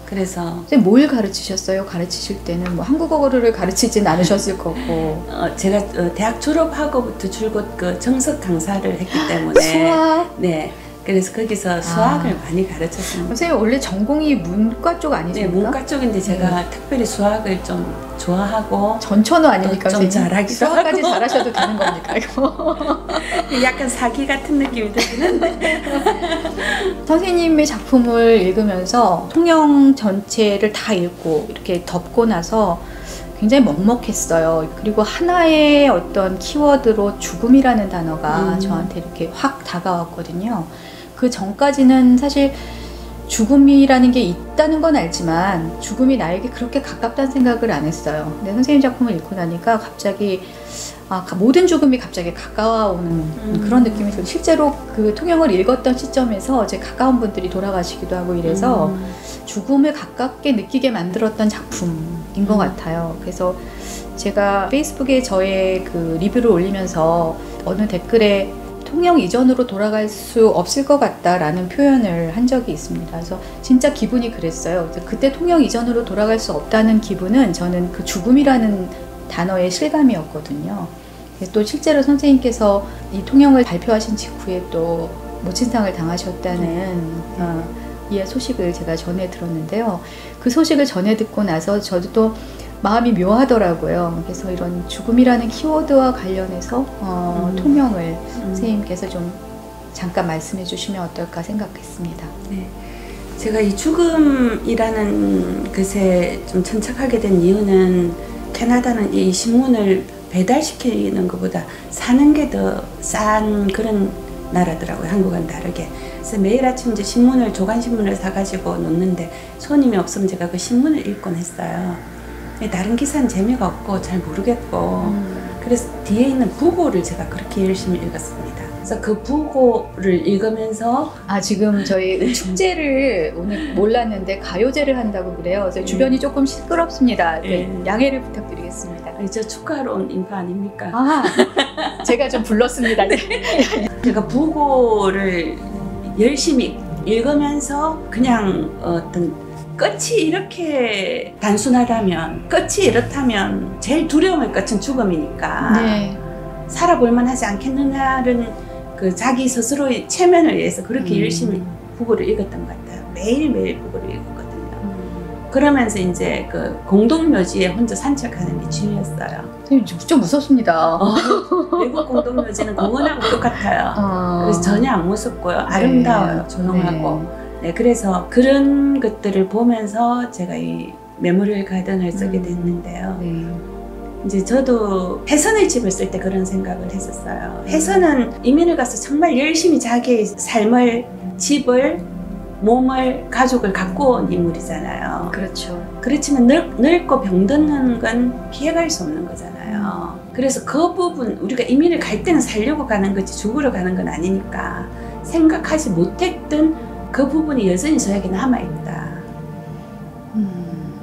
그래서 선생님 뭘 가르치셨어요? 가르치실 때는 뭐 한국어를 가르치진 않으셨을 거고. 제가 대학 졸업하고부터 줄곧 그 정석 강사를 했기 때문에 수학? 그래서 거기서 수학을 많이 가르쳤습니다. 선생님 원래 전공이 문과 쪽 아니십니까? 문과 쪽인데 제가 특별히 수학을 좀 좋아하고 전천후 아닙니까? 좀 잘하기도 수학까지 하고. 잘하셔도 되는 겁니까? 이거? 약간 사기 같은 느낌이 들는데 선생님의 작품을 읽으면서 통영 전체를 다 읽고 이렇게 덮고 나서 굉장히 먹먹했어요. 그리고 하나의 어떤 키워드로 죽음이라는 단어가 저한테 이렇게 확 다가왔거든요. 그 전까지는 사실 죽음이라는 게 있다는 건 알지만 죽음이 나에게 그렇게 가깝다는 생각을 안 했어요. 근데 선생님 작품을 읽고 나니까 갑자기 모든 죽음이 갑자기 가까워오는 그런 느낌이 들어요. 실제로 그 통영을 읽었던 시점에서 제 가까운 분들이 돌아가시기도 하고 이래서 죽음을 가깝게 느끼게 만들었던 작품인 것 같아요. 그래서 제가 페이스북에 저의 그 리뷰를 올리면서 어느 댓글에 통영 이전으로 돌아갈 수 없을 것 같다라는 표현을 한 적이 있습니다. 그래서 진짜 기분이 그랬어요. 그때 통영 이전으로 돌아갈 수 없다는 기분은 저는 그 죽음이라는 단어의 실감이었거든요. 또 실제로 선생님께서 이 통영을 발표하신 직후에 또 모친상을 당하셨다는 이 소식을 제가 전해 들었는데요. 그 소식을 전해 듣고 나서 저도 또 마음이 묘하더라고요. 그래서 이런 죽음이라는 키워드와 관련해서 통영을 선생님께서 좀 잠깐 말씀해 주시면 어떨까 생각했습니다. 제가 이 죽음이라는 것에 좀 천착하게 된 이유는 캐나다는 이 신문을 배달시키는 것보다 사는 게 더 싼 그런 나라더라고요. 한국과는 다르게. 그래서 매일 아침 이제 신문을, 조간신문을 사가지고 놓는데 손님이 없으면 제가 그 신문을 읽곤 했어요. 다른 기사는 재미가 없고 잘 모르겠고 그래서 뒤에 있는 부고를 제가 그렇게 열심히 읽었습니다. 그래서 그 부고를 읽으면서 지금 저희 축제를 오늘 몰랐는데 가요제를 한다고 그래요. 그래서 주변이 조금 시끄럽습니다. 양해를 부탁드리겠습니다. 저 축하하러 온 인파 아닙니까? 제가 좀 불렀습니다. 제가 부고를 열심히 읽으면서 그냥 어떤 끝이 이렇게 단순하다면, 끝이 이렇다면 제일 두려움의 끝은 죽음이니까 살아볼 만하지 않겠느냐는 그 자기 스스로의 체면을 위해서 그렇게 열심히 부고를 읽었던 것 같아요. 매일매일 부고를 읽었거든요. 그러면서 이제 그 공동묘지에 혼자 산책하는 게 취미였어요. 좀 무섭습니다. 외국 공동묘지는 공원하고 똑같아요. 그래서 전혀 안 무섭고요. 아름다워요. 조용하고. 네, 그래서 그런 것들을 보면서 제가 이 메모리얼 가든을 쓰게 됐는데요. 이제 저도 혜선의 집을 쓸 때 그런 생각을 했었어요. 혜선은 이민을 가서 정말 열심히 자기의 삶을, 집을, 몸을, 가족을 갖고 온 인물이잖아요. 그렇죠. 그렇지만 늙고 병드는 건 피해갈 수 없는 거잖아요. 그래서 그 부분, 우리가 이민을 갈 때는 살려고 가는 거지 죽으러 가는 건 아니니까 생각하지 못했던 그 부분이 여전히 저에게 남아있다.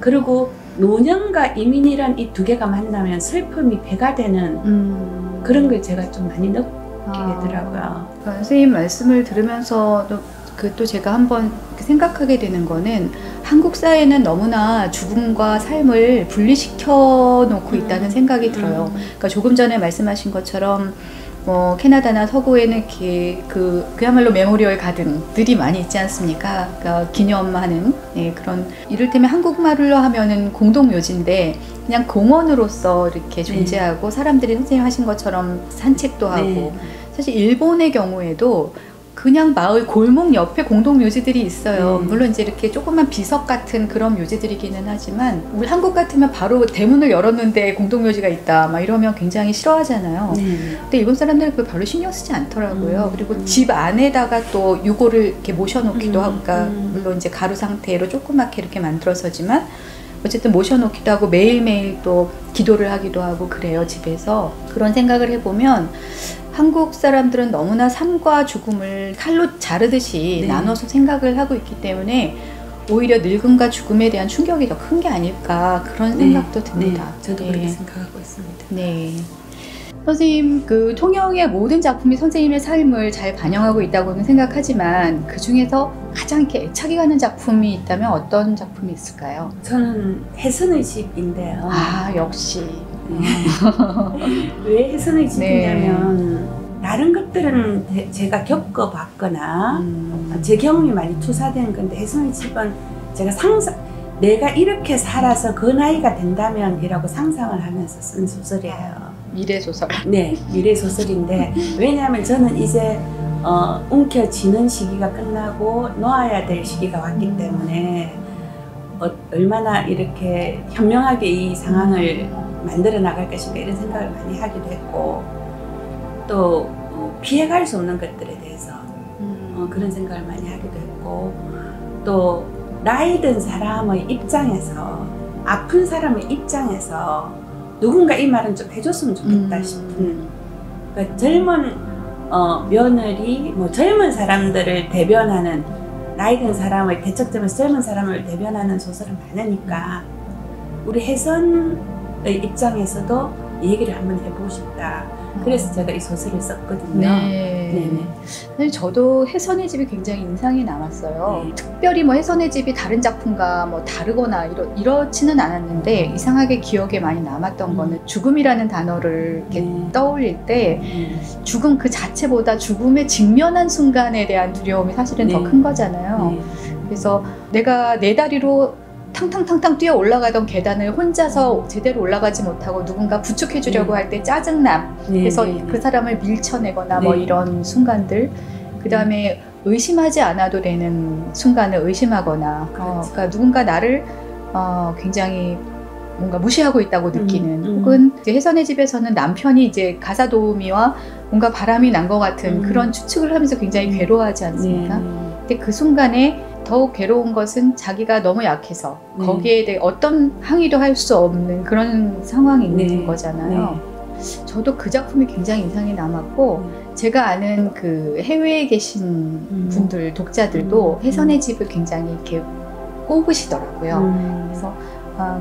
그리고 노년과 이민이란 이 두 개가 만나면 슬픔이 배가 되는 그런 걸 제가 좀 많이 느끼게 되더라고요. 선생님 말씀을 들으면서 또 제가 한번 생각하게 되는 거는 한국 사회는 너무나 죽음과 삶을 분리시켜 놓고 있다는 생각이 들어요. 그러니까 조금 전에 말씀하신 것처럼 캐나다나 서구에는 그야말로 메모리얼 가든들이 많이 있지 않습니까? 그러니까 기념하는 그런, 이를테면 한국말로 하면은 공동묘지인데 그냥 공원으로서 이렇게 존재하고 사람들이 선생님 하신 것처럼 산책도 하고 사실 일본의 경우에도 그냥 마을 골목 옆에 공동묘지들이 있어요. 물론 이제 이렇게 조그만 비석 같은 그런 묘지들이기는 하지만 우리 한국 같으면 바로 대문을 열었는데 공동묘지가 있다 막 이러면 굉장히 싫어하잖아요. 근데 일본 사람들은 그걸 별로 신경 쓰지 않더라고요. 그리고 집 안에다가 또 유골을 이렇게 모셔놓기도 하고, 그러니까 물론 이제 가루 상태로 조그맣게 이렇게 만들어서지만 어쨌든 모셔놓기도 하고 매일매일 또 기도를 하기도 하고 그래요, 집에서. 그런 생각을 해보면 한국 사람들은 너무나 삶과 죽음을 칼로 자르듯이 나눠서 생각을 하고 있기 때문에 오히려 늙음과 죽음에 대한 충격이 더 큰 게 아닐까 그런 생각도 듭니다. 저도 그렇게 생각하고 있습니다. 선생님, 그 통영의 모든 작품이 선생님의 삶을 잘 반영하고 있다고는 생각하지만 그 중에서 가장 이렇게 애착이 가는 작품이 있다면 어떤 작품이 있을까요? 저는 혜선의 집인데요. 역시. 왜 혜선의 집이냐면 다른 것들은 제가 겪어봤거나 제 경험이 많이 투사된 건데 혜선의 집은 제가 내가 이렇게 살아서 그 나이가 된다면 이라고 상상을 하면서 쓴 소설이에요. 미래소설. 네, 미래소설인데 왜냐하면 저는 이제 움켜쥐는 시기가 끝나고 놓아야 될 시기가 왔기 때문에 얼마나 이렇게 현명하게 이 상황을 만들어 나갈 것인가 이런 생각을 많이 하기도 했고 또 피해갈 수 없는 것들에 대해서 그런 생각을 많이 하기도 했고 또 나이 든 사람의 입장에서 아픈 사람의 입장에서 누군가 이 말은 좀 해줬으면 좋겠다 싶은 그러니까 젊은 며느리 젊은 사람들을 대변하는 나이 든 사람의 대척점에서 젊은 사람을 대변하는 소설은 많으니까 우리 혜선의 입장에서도 이 얘기를 한번 해보고 싶다. 그래서 제가 이 소설을 썼거든요. 사실 저도 혜선의 집이 굉장히 인상이 남았어요. 특별히 혜선의 집이 다른 작품과 다르거나 이렇지는 않았는데 이상하게 기억에 많이 남았던 거는 죽음이라는 단어를 이렇게 떠올릴 때 죽음 그 자체보다 죽음에 직면한 순간에 대한 두려움이 사실은 더 큰 거잖아요. 그래서 내가 내 다리로 탕탕탕탕 뛰어 올라가던 계단을 혼자서 제대로 올라가지 못하고 누군가 부축해 주려고 할 때 짜증남, 그래서 그 사람을 밀쳐내거나 이런 순간들, 그 다음에 의심하지 않아도 되는 순간을 의심하거나 그러니까 누군가 나를 굉장히 뭔가 무시하고 있다고 느끼는 혹은 이제 혜선의 집에서는 남편이 이제 가사 도우미와 뭔가 바람이 난 것 같은 그런 추측을 하면서 굉장히 괴로워하지 않습니까? 근데 그 순간에 더욱 괴로운 것은 자기가 너무 약해서 거기에 대해 어떤 항의도 할 수 없는 그런 상황이 있는 거잖아요. 저도 그 작품이 굉장히 인상이 남았고 제가 아는 그 해외에 계신 분들, 독자들도 혜선의 집을 굉장히 이렇게 꼽으시더라고요. 그래서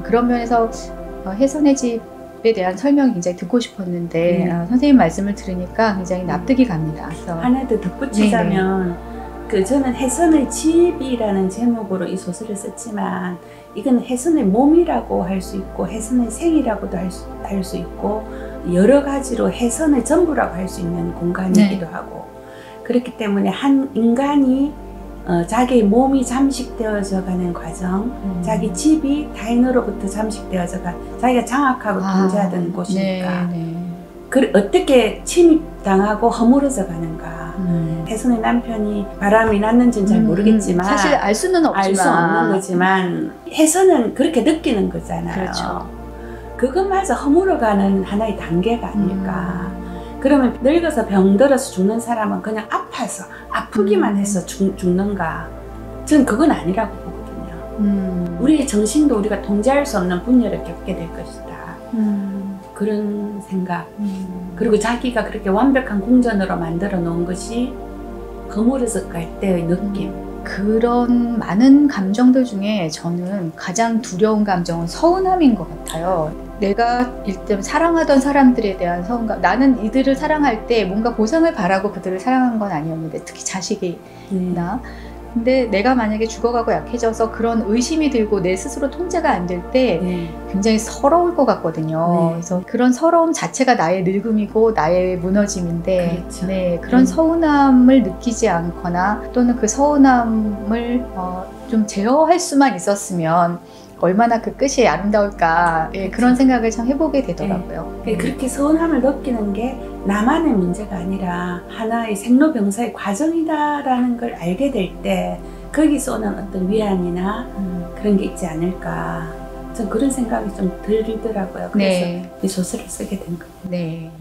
그런 면에서 혜선의 집에 대한 설명이 굉장히 듣고 싶었는데 선생님 말씀을 들으니까 굉장히 납득이 갑니다. 그래서 하나 더 덧붙이자면 저는 혜선의 집이라는 제목으로 이 소설을 썼지만 이건 혜선의 몸이라고 할 수 있고 혜선의 생이라고도 할 수 있고 여러 가지로 혜선의 전부라고 할 수 있는 공간이기도 하고 그렇기 때문에 한 인간이 자기의 몸이 잠식되어져 가는 과정, 자기 집이 타인으로부터 잠식되어져 자기가 장악하고 통제하던 곳이니까 어떻게 침입당하고 허물어져 가는가. 혜선의 남편이 바람이 났는지는 잘 모르겠지만 사실 알 수는 없지만 알 수 없는 거지만 혜선은 그렇게 느끼는 거잖아요. 그렇죠. 그것마저 허물어가는 하나의 단계가 아닐까. 그러면 늙어서 병들어서 죽는 사람은 그냥 아프기만 해서 죽는가? 전 그건 아니라고 보거든요. 우리의 정신도 우리가 통제할 수 없는 분열을 겪게 될 것이다. 그런 생각. 그리고 자기가 그렇게 완벽한 궁전으로 만들어 놓은 것이 거물에서 갈 때의 느낌. 그런 많은 감정들 중에 저는 가장 두려운 감정은 서운함인 것 같아요. 내가 일단 사랑하던 사람들에 대한 서운감. 나는 이들을 사랑할 때 뭔가 보상을 바라고 그들을 사랑한 건 아니었는데 특히 자식이나 근데 내가 만약에 죽어가고 약해져서 그런 의심이 들고 내 스스로 통제가 안 될 때 굉장히 서러울 것 같거든요. 그래서 그런 서러움 자체가 나의 늙음이고 나의 무너짐인데 그런 서운함을 느끼지 않거나 또는 그 서운함을 좀 제어할 수만 있었으면 얼마나 그 끝이 아름다울까 그런 생각을 참 해보게 되더라고요. 그렇게 서운함을 느끼는 게 나만의 문제가 아니라 하나의 생로병사의 과정이다라는 걸 알게 될 때 거기서 오는 어떤 위안이나 그런 게 있지 않을까. 전 그런 생각이 좀 들더라고요. 그래서 이 소설을 쓰게 된 거예요.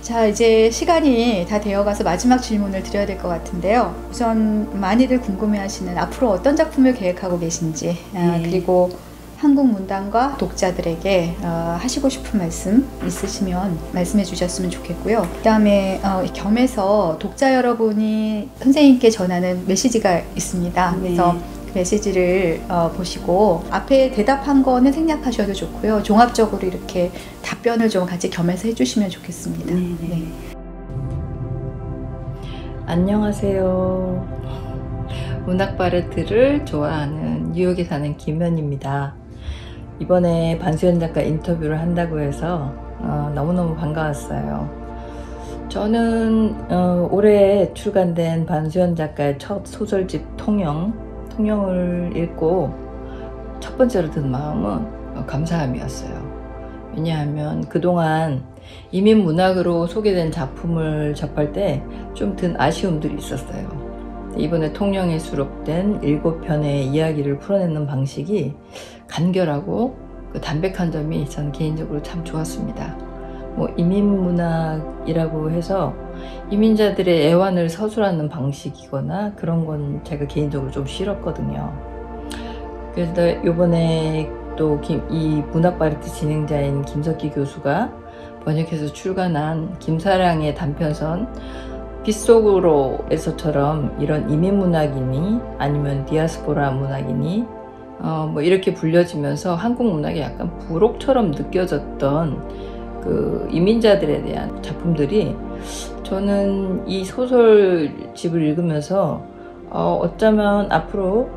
자, 이제 시간이 다 되어가서 마지막 질문을 드려야 될 것 같은데요. 우선 많이들 궁금해하시는 앞으로 어떤 작품을 계획하고 계신지 그리고 한국 문단과 독자들에게 하시고 싶은 말씀 있으시면 말씀해 주셨으면 좋겠고요. 그 다음에 겸해서 독자 여러분이 선생님께 전하는 메시지가 있습니다. 그래서 그 메시지를 보시고 앞에 대답한 거는 생략하셔도 좋고요. 종합적으로 이렇게 답변을 좀 같이 겸해서 해주시면 좋겠습니다. 안녕하세요. 문학바레트를 좋아하는 뉴욕에 사는 김현입니다. 이번에 반수연 작가 인터뷰를 한다고 해서 너무너무 반가웠어요. 저는 올해 출간된 반수연 작가의 첫 소설집 통영을 읽고 첫 번째로 든 마음은 감사함이었어요. 왜냐하면 그동안 이민 문학으로 소개된 작품을 접할 때 좀 든 아쉬움들이 있었어요. 이번에 통영에 수록된 7편의 이야기를 풀어내는 방식이 간결하고 담백한 점이 저는 개인적으로 참 좋았습니다. 이민문학이라고 해서 이민자들의 애환을 서술하는 방식이거나 그런 건 제가 개인적으로 좀 싫었거든요. 그래서 이번에 또 이 문학바레트 진행자인 김석기 교수가 번역해서 출간한 김사랑의 단편선 빗속으로에서처럼 이런 이민문학이니 아니면 디아스포라 문학이니 이렇게 불려지면서 한국 문학이 약간 부록처럼 느껴졌던 그 이민자들에 대한 작품들이 저는 이 소설집을 읽으면서 어쩌면 앞으로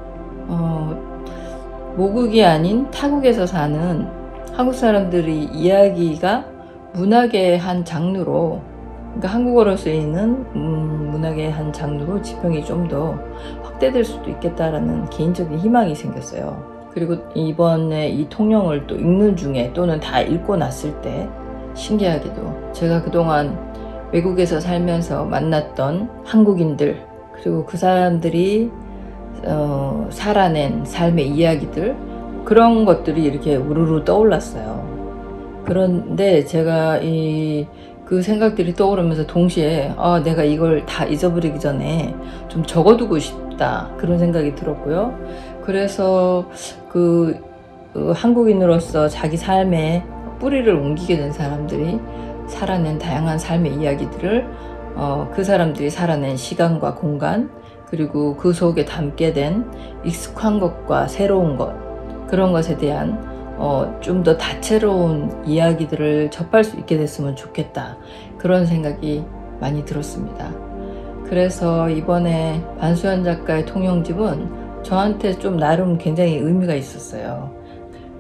모국이 아닌 타국에서 사는 한국 사람들이 이야기가 문학의 한 장르로, 그러니까 한국어로 쓰이는 문학의 한 장르로 지평이 좀 더 확대될 수도 있겠다라는 개인적인 희망이 생겼어요. 그리고 이번에 이 통영을 또 읽는 중에 또는 다 읽고 났을 때 신기하게도 제가 그동안 외국에서 살면서 만났던 한국인들, 그리고 그 사람들이 살아낸 삶의 이야기들, 그런 것들이 이렇게 우르르 떠올랐어요. 그런데 제가 그 생각들이 떠오르면서 동시에 내가 이걸 다 잊어버리기 전에 좀 적어두고 싶다, 그런 생각이 들었고요. 그래서 한국인으로서 자기 삶에 뿌리를 옮기게 된 사람들이 살아낸 다양한 삶의 이야기들을 그 사람들이 살아낸 시간과 공간, 그리고 그 속에 담게 된 익숙한 것과 새로운 것, 그런 것에 대한 좀 더 다채로운 이야기들을 접할 수 있게 됐으면 좋겠다, 그런 생각이 많이 들었습니다. 그래서 이번에 반수연 작가의 통영집은 저한테 좀 나름 굉장히 의미가 있었어요.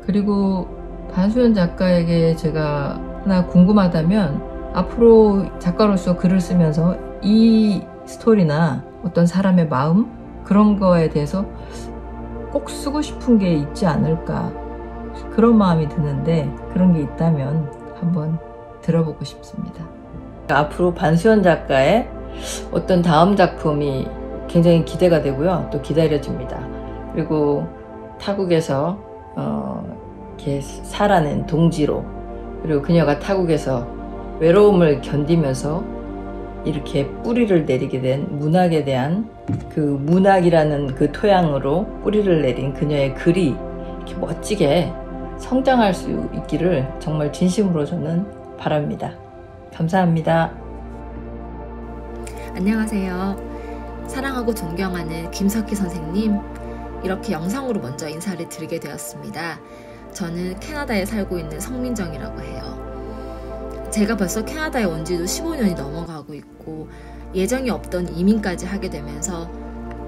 그리고 반수연 작가에게 제가 하나 궁금하다면, 앞으로 작가로서 글을 쓰면서 이 스토리나 어떤 사람의 마음, 그런 거에 대해서 꼭 쓰고 싶은 게 있지 않을까, 그런 마음이 드는데, 그런 게 있다면 한번 들어보고 싶습니다. 앞으로 반수연 작가의 어떤 다음 작품이 굉장히 기대가 되고요, 또 기다려집니다. 그리고 타국에서 이렇게 살아낸 동지로, 그리고 그녀가 타국에서 외로움을 견디면서 이렇게 뿌리를 내리게 된 문학에 대한, 그 문학이라는 그 토양으로 뿌리를 내린 그녀의 글이 이렇게 멋지게 성장할 수 있기를 정말 진심으로 저는 바랍니다. 감사합니다. 안녕하세요. 사랑하고 존경하는 김석희 선생님, 이렇게 영상으로 먼저 인사를 드리게 되었습니다. 저는 캐나다에 살고 있는 성민정이라고 해요. 제가 벌써 캐나다에 온 지도 15년이 넘어가고 있고, 예정이 없던 이민까지 하게 되면서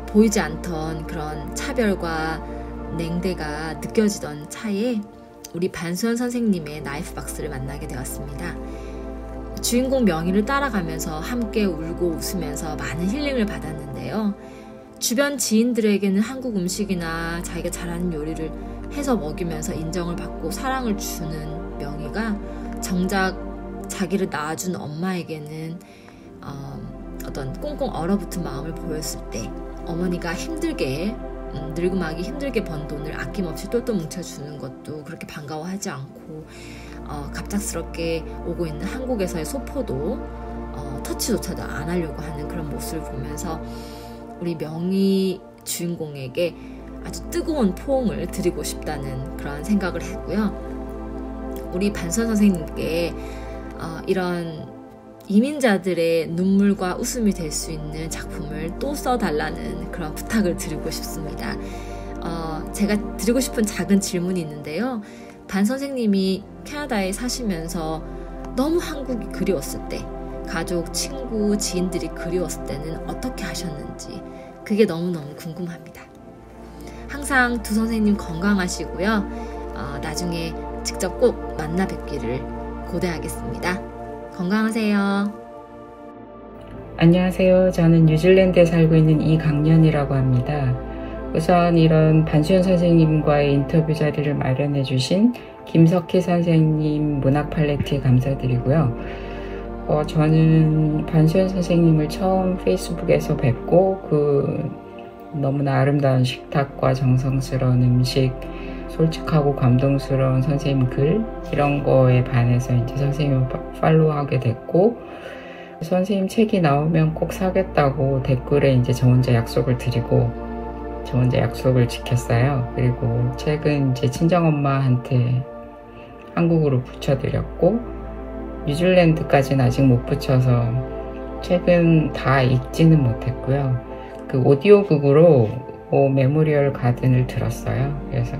보이지 않던 그런 차별과 냉대가 느껴지던 차에 우리 반수연 선생님의 나이프박스를 만나게 되었습니다. 주인공 명희를 따라가면서 함께 울고 웃으면서 많은 힐링을 받았는데요. 주변 지인들에게는 한국 음식이나 자기가 잘하는 요리를 해서 먹이면서 인정을 받고 사랑을 주는 명희가, 정작 자기를 낳아준 엄마에게는 어떤 꽁꽁 얼어붙은 마음을 보였을 때, 어머니가 힘들게 늙음하기 힘들게 번 돈을 아낌없이 똘똘 뭉쳐주는 것도 그렇게 반가워하지 않고, 갑작스럽게 오고 있는 한국에서의 소포도 터치조차도 안 하려고 하는 그런 모습을 보면서 우리 명희 주인공에게 아주 뜨거운 포옹을 드리고 싶다는 그런 생각을 했고요. 우리 반수연 선생님께 이런 이민자들의 눈물과 웃음이 될 수 있는 작품을 또 써달라는 그런 부탁을 드리고 싶습니다. 제가 드리고 싶은 작은 질문이 있는데요. 반 선생님이 캐나다에 사시면서 너무 한국이 그리웠을 때, 가족, 친구, 지인들이 그리웠을 때는 어떻게 하셨는지, 그게 너무너무 궁금합니다. 항상 두 선생님 건강하시고요. 나중에 직접 꼭 만나 뵙기를 고대하겠습니다. 건강하세요. 안녕하세요. 저는 뉴질랜드에 살고 있는 이강년이라고 합니다. 우선 이런 반수연 선생님과의 인터뷰 자리를 마련해 주신 김석희 선생님 문학 팔레트에 감사드리고요. 저는 반수연 선생님을 처음 페이스북에서 뵙고, 너무나 아름다운 식탁과 정성스러운 음식, 솔직하고 감동스러운 선생님 글, 이런 거에 반해서 이제 선생님을 팔로우하게 됐고, 선생님 책이 나오면 꼭 사겠다고 댓글에 이제 저 혼자 약속을 드리고, 저 혼자 약속을 지켰어요. 그리고 책은 이제 친정엄마한테 한국으로 붙여드렸고, 뉴질랜드까지는 아직 못 붙여서 책은 다 읽지는 못했고요. 그 오디오북으로 메모리얼 가든을 들었어요. 그래서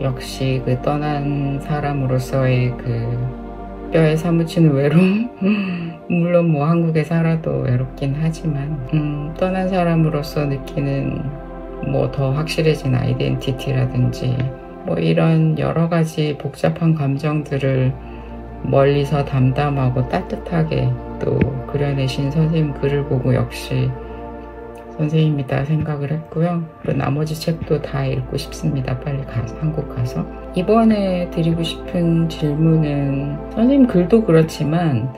역시 그 떠난 사람으로서의 그 뼈에 사무치는 외로움, 물론 뭐 한국에 살아도 외롭긴 하지만 떠난 사람으로서 느끼는 뭐 더 확실해진 아이덴티티라든지 뭐 이런 여러 가지 복잡한 감정들을 멀리서 담담하고 따뜻하게 또 그려내신 선생님 글을 보고 역시 선생님이다 생각을 했고요. 그리고 나머지 책도 다 읽고 싶습니다. 빨리 한국 가서. 이번에 드리고 싶은 질문은, 선생님 글도 그렇지만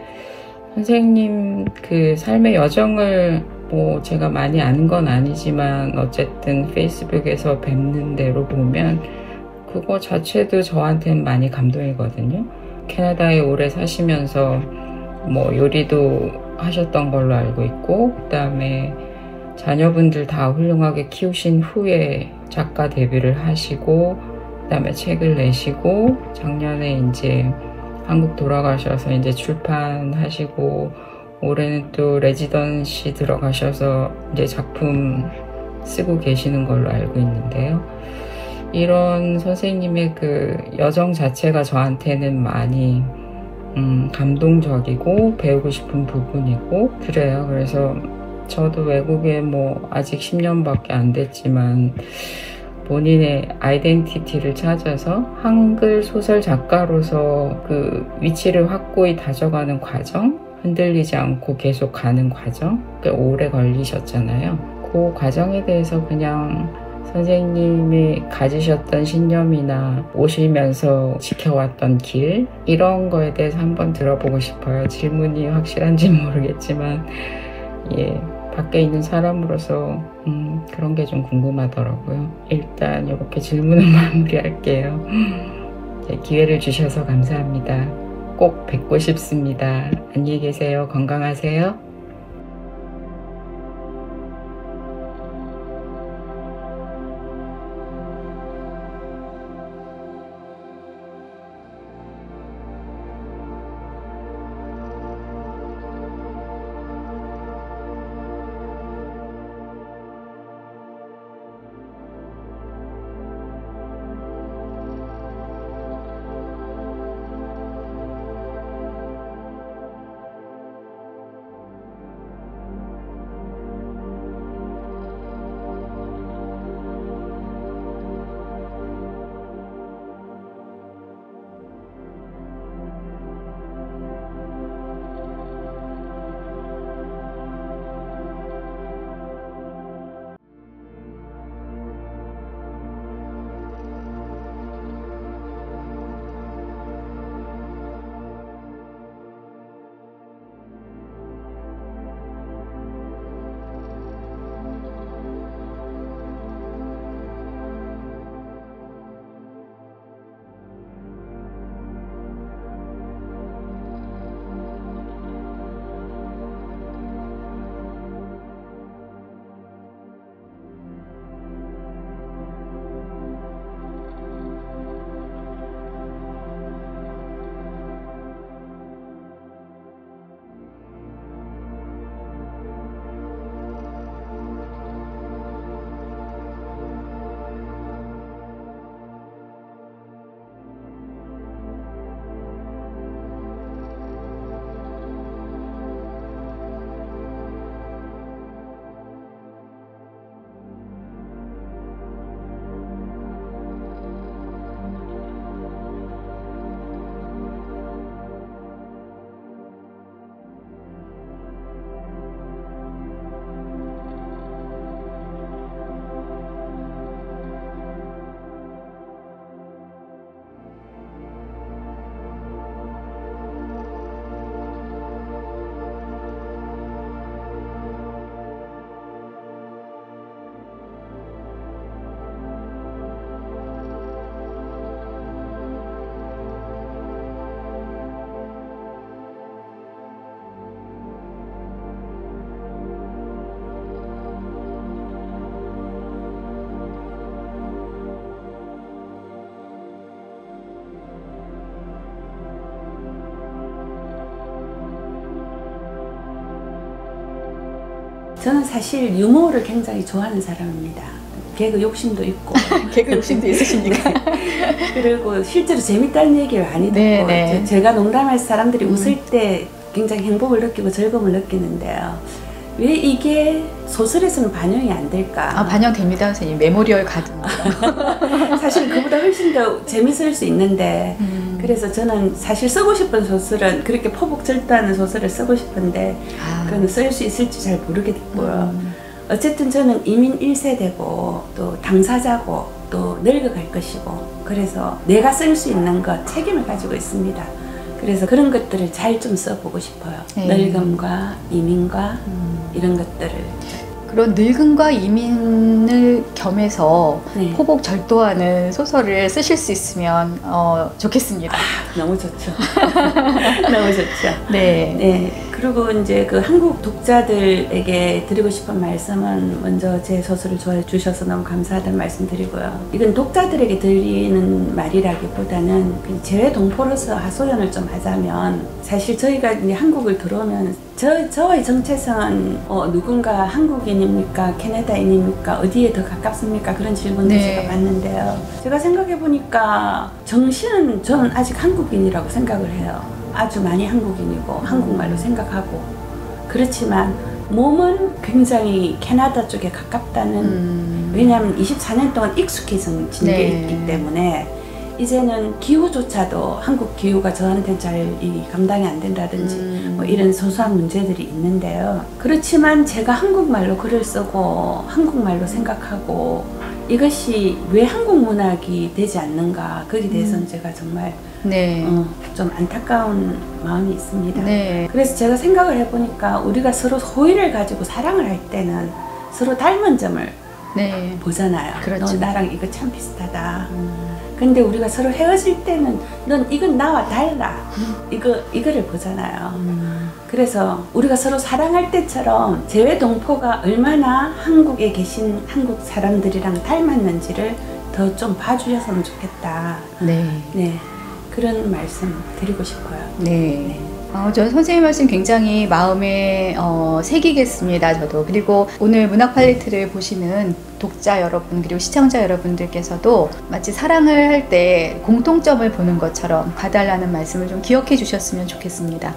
선생님 그 삶의 여정을 뭐 제가 많이 아는 건 아니지만 어쨌든 페이스북에서 뵙는 대로 보면 그거 자체도 저한테는 많이 감동이거든요. 캐나다에 오래 사시면서 뭐 요리도 하셨던 걸로 알고 있고, 그 다음에 자녀분들 다 훌륭하게 키우신 후에 작가 데뷔를 하시고, 그 다음에 책을 내시고, 작년에 이제 한국 돌아가셔서 이제 출판하시고, 올해는 또 레지던시 들어가셔서 이제 작품 쓰고 계시는 걸로 알고 있는데요. 이런 선생님의 그 여정 자체가 저한테는 많이 감동적이고 배우고 싶은 부분이고 그래요. 그래서 저도 외국에 뭐 아직 10년밖에 안 됐지만 본인의 아이덴티티를 찾아서 한글 소설 작가로서 그 위치를 확고히 다져가는 과정, 흔들리지 않고 계속 가는 과정, 꽤 오래 걸리셨잖아요. 그 과정에 대해서 그냥 선생님이 가지셨던 신념이나 오시면서 지켜왔던 길, 이런 거에 대해서 한번 들어보고 싶어요. 질문이 확실한지 모르겠지만 예, 밖에 있는 사람으로서 그런 게 좀 궁금하더라고요. 일단 이렇게 질문을 마무리할게요. 네, 기회를 주셔서 감사합니다. 꼭 뵙고 싶습니다. 안녕히 계세요. 건강하세요. 저는 사실 유머를 굉장히 좋아하는 사람입니다. 개그 욕심도 있고. 개그 욕심도 있으십니까? 네. 그리고 실제로 재밌다는 얘기를 많이 듣고 네, 네. 제가 농담해서 사람들이 웃을 때 굉장히 행복을 느끼고 즐거움을 느끼는데요. 왜 이게 소설에서는 반영이 안 될까? 아, 반영됩니다, 선생님. 메모리얼 가든. 사실 그보다 훨씬 더 재밌을 수 있는데 그래서 저는 사실 쓰고 싶은 소설은 그렇게 포복절도하는 소설을 쓰고 싶은데 그건 쓸 수 있을지 잘 모르겠고요. 어쨌든 저는 이민 1세대고 또 당사자고 또 늙어갈 것이고 그래서 내가 쓸 수 있는 것 책임을 가지고 있습니다. 그래서 그런 것들을 잘 좀 써보고 싶어요. 늙음과 이민과 이런 것들을. 그런 늙음과 이민을 겸해서 네. 포복 절도하는 소설을 쓰실 수 있으면 좋겠습니다. 너무 좋죠. 너무 좋죠. 네. 네. 그리고 이제 그 한국 독자들에게 드리고 싶은 말씀은 먼저 제 소설을 좋아해 주셔서 너무 감사하다는 말씀 드리고요. 이건 독자들에게 드리는 말이라기보다는 재외 동포로서 하소연을 좀 하자면, 사실 저희가 이제 한국을 들어오면 저의 정체성은 누군가 한국인입니까? 캐나다인입니까? 어디에 더 가깝습니까? 그런 질문을 네. 제가 받는데요. 제가 생각해 보니까 정신은 저는 아직 한국인이라고 생각을 해요. 아주 많이 한국인이고 한국말로 생각하고, 그렇지만 몸은 굉장히 캐나다 쪽에 가깝다는, 왜냐하면 24년 동안 익숙해진 게 네. 있기 때문에 이제는 기후조차도 한국 기후가 저한테 잘 감당이 안 된다든지 뭐 이런 소소한 문제들이 있는데요. 그렇지만 제가 한국말로 글을 쓰고 한국말로 생각하고 이것이 왜 한국 문학이 되지 않는가, 거기에 대해서는 제가 정말 네. 좀 안타까운 마음이 있습니다. 네. 그래서 제가 생각을 해보니까 우리가 서로 호의를 가지고 사랑을 할 때는 서로 닮은 점을 네. 보잖아요. 그렇죠. 너 나랑 이거 참 비슷하다. 근데 우리가 서로 헤어질 때는 넌 이건 나와 달라. 이거를 보잖아요. 그래서 우리가 서로 사랑할 때처럼 재외 동포가 얼마나 한국에 계신 한국 사람들이랑 닮았는지를 더 좀 봐주셨으면 좋겠다. 네. 네. 그런 말씀 드리고 싶어요. 네. 저 선생님 말씀 굉장히 마음에 새기겠습니다. 저도. 그리고 오늘 문학 팔레트를 보시는 독자 여러분 그리고 시청자 여러분들께서도 마치 사랑을 할 때 공통점을 보는 것처럼 봐달라는 말씀을 좀 기억해 주셨으면 좋겠습니다.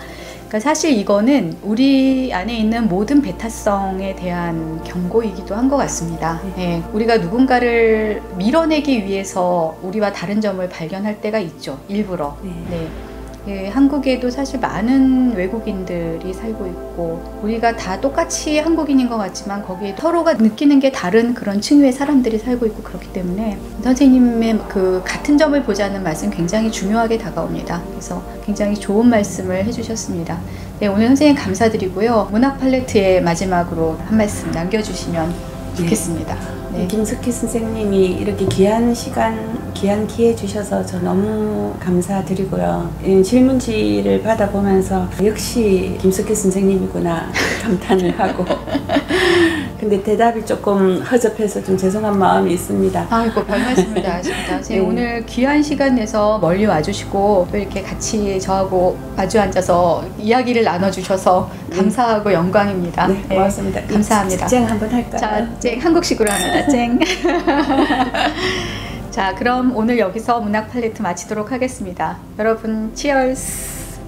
그러니까 사실 이거는 우리 안에 있는 모든 배타성에 대한 경고이기도 한 것 같습니다. 네, 우리가 누군가를 밀어내기 위해서 우리와 다른 점을 발견할 때가 있죠. 일부러. 네. 예, 한국에도 사실 많은 외국인들이 살고 있고 우리가 다 똑같이 한국인인 것 같지만 거기에 서로가 느끼는 게 다른 그런 층위의 사람들이 살고 있고, 그렇기 때문에 선생님의 그 같은 점을 보자는 말씀 굉장히 중요하게 다가옵니다. 그래서 굉장히 좋은 말씀을 해주셨습니다. 네, 오늘 선생님 감사드리고요. 문학 팔레트의 마지막으로 한 말씀 남겨주시면 좋겠습니다. 네. 김석희 선생님이 이렇게 귀한 시간, 귀한 기회 주셔서 저 너무 감사드리고요. 질문지를 받아보면서 역시 김석희 선생님이구나 감탄을 하고 근데 대답이 조금 허접해서 좀 죄송한 마음이 있습니다. 아이고, 별 말씀을 다 하십니다. 네. 오늘 귀한 시간 내서 멀리 와주시고 또 이렇게 같이 저하고 마주 앉아서 이야기를 나눠주셔서 감사하고 영광입니다. 네, 고맙습니다. 감사합니다. 쨍 한번 할까요? 자, 쨍 한국식으로 합니다. 쨍. 자, 그럼 오늘 여기서 문학 팔레트 마치도록 하겠습니다. 여러분, 치얼스.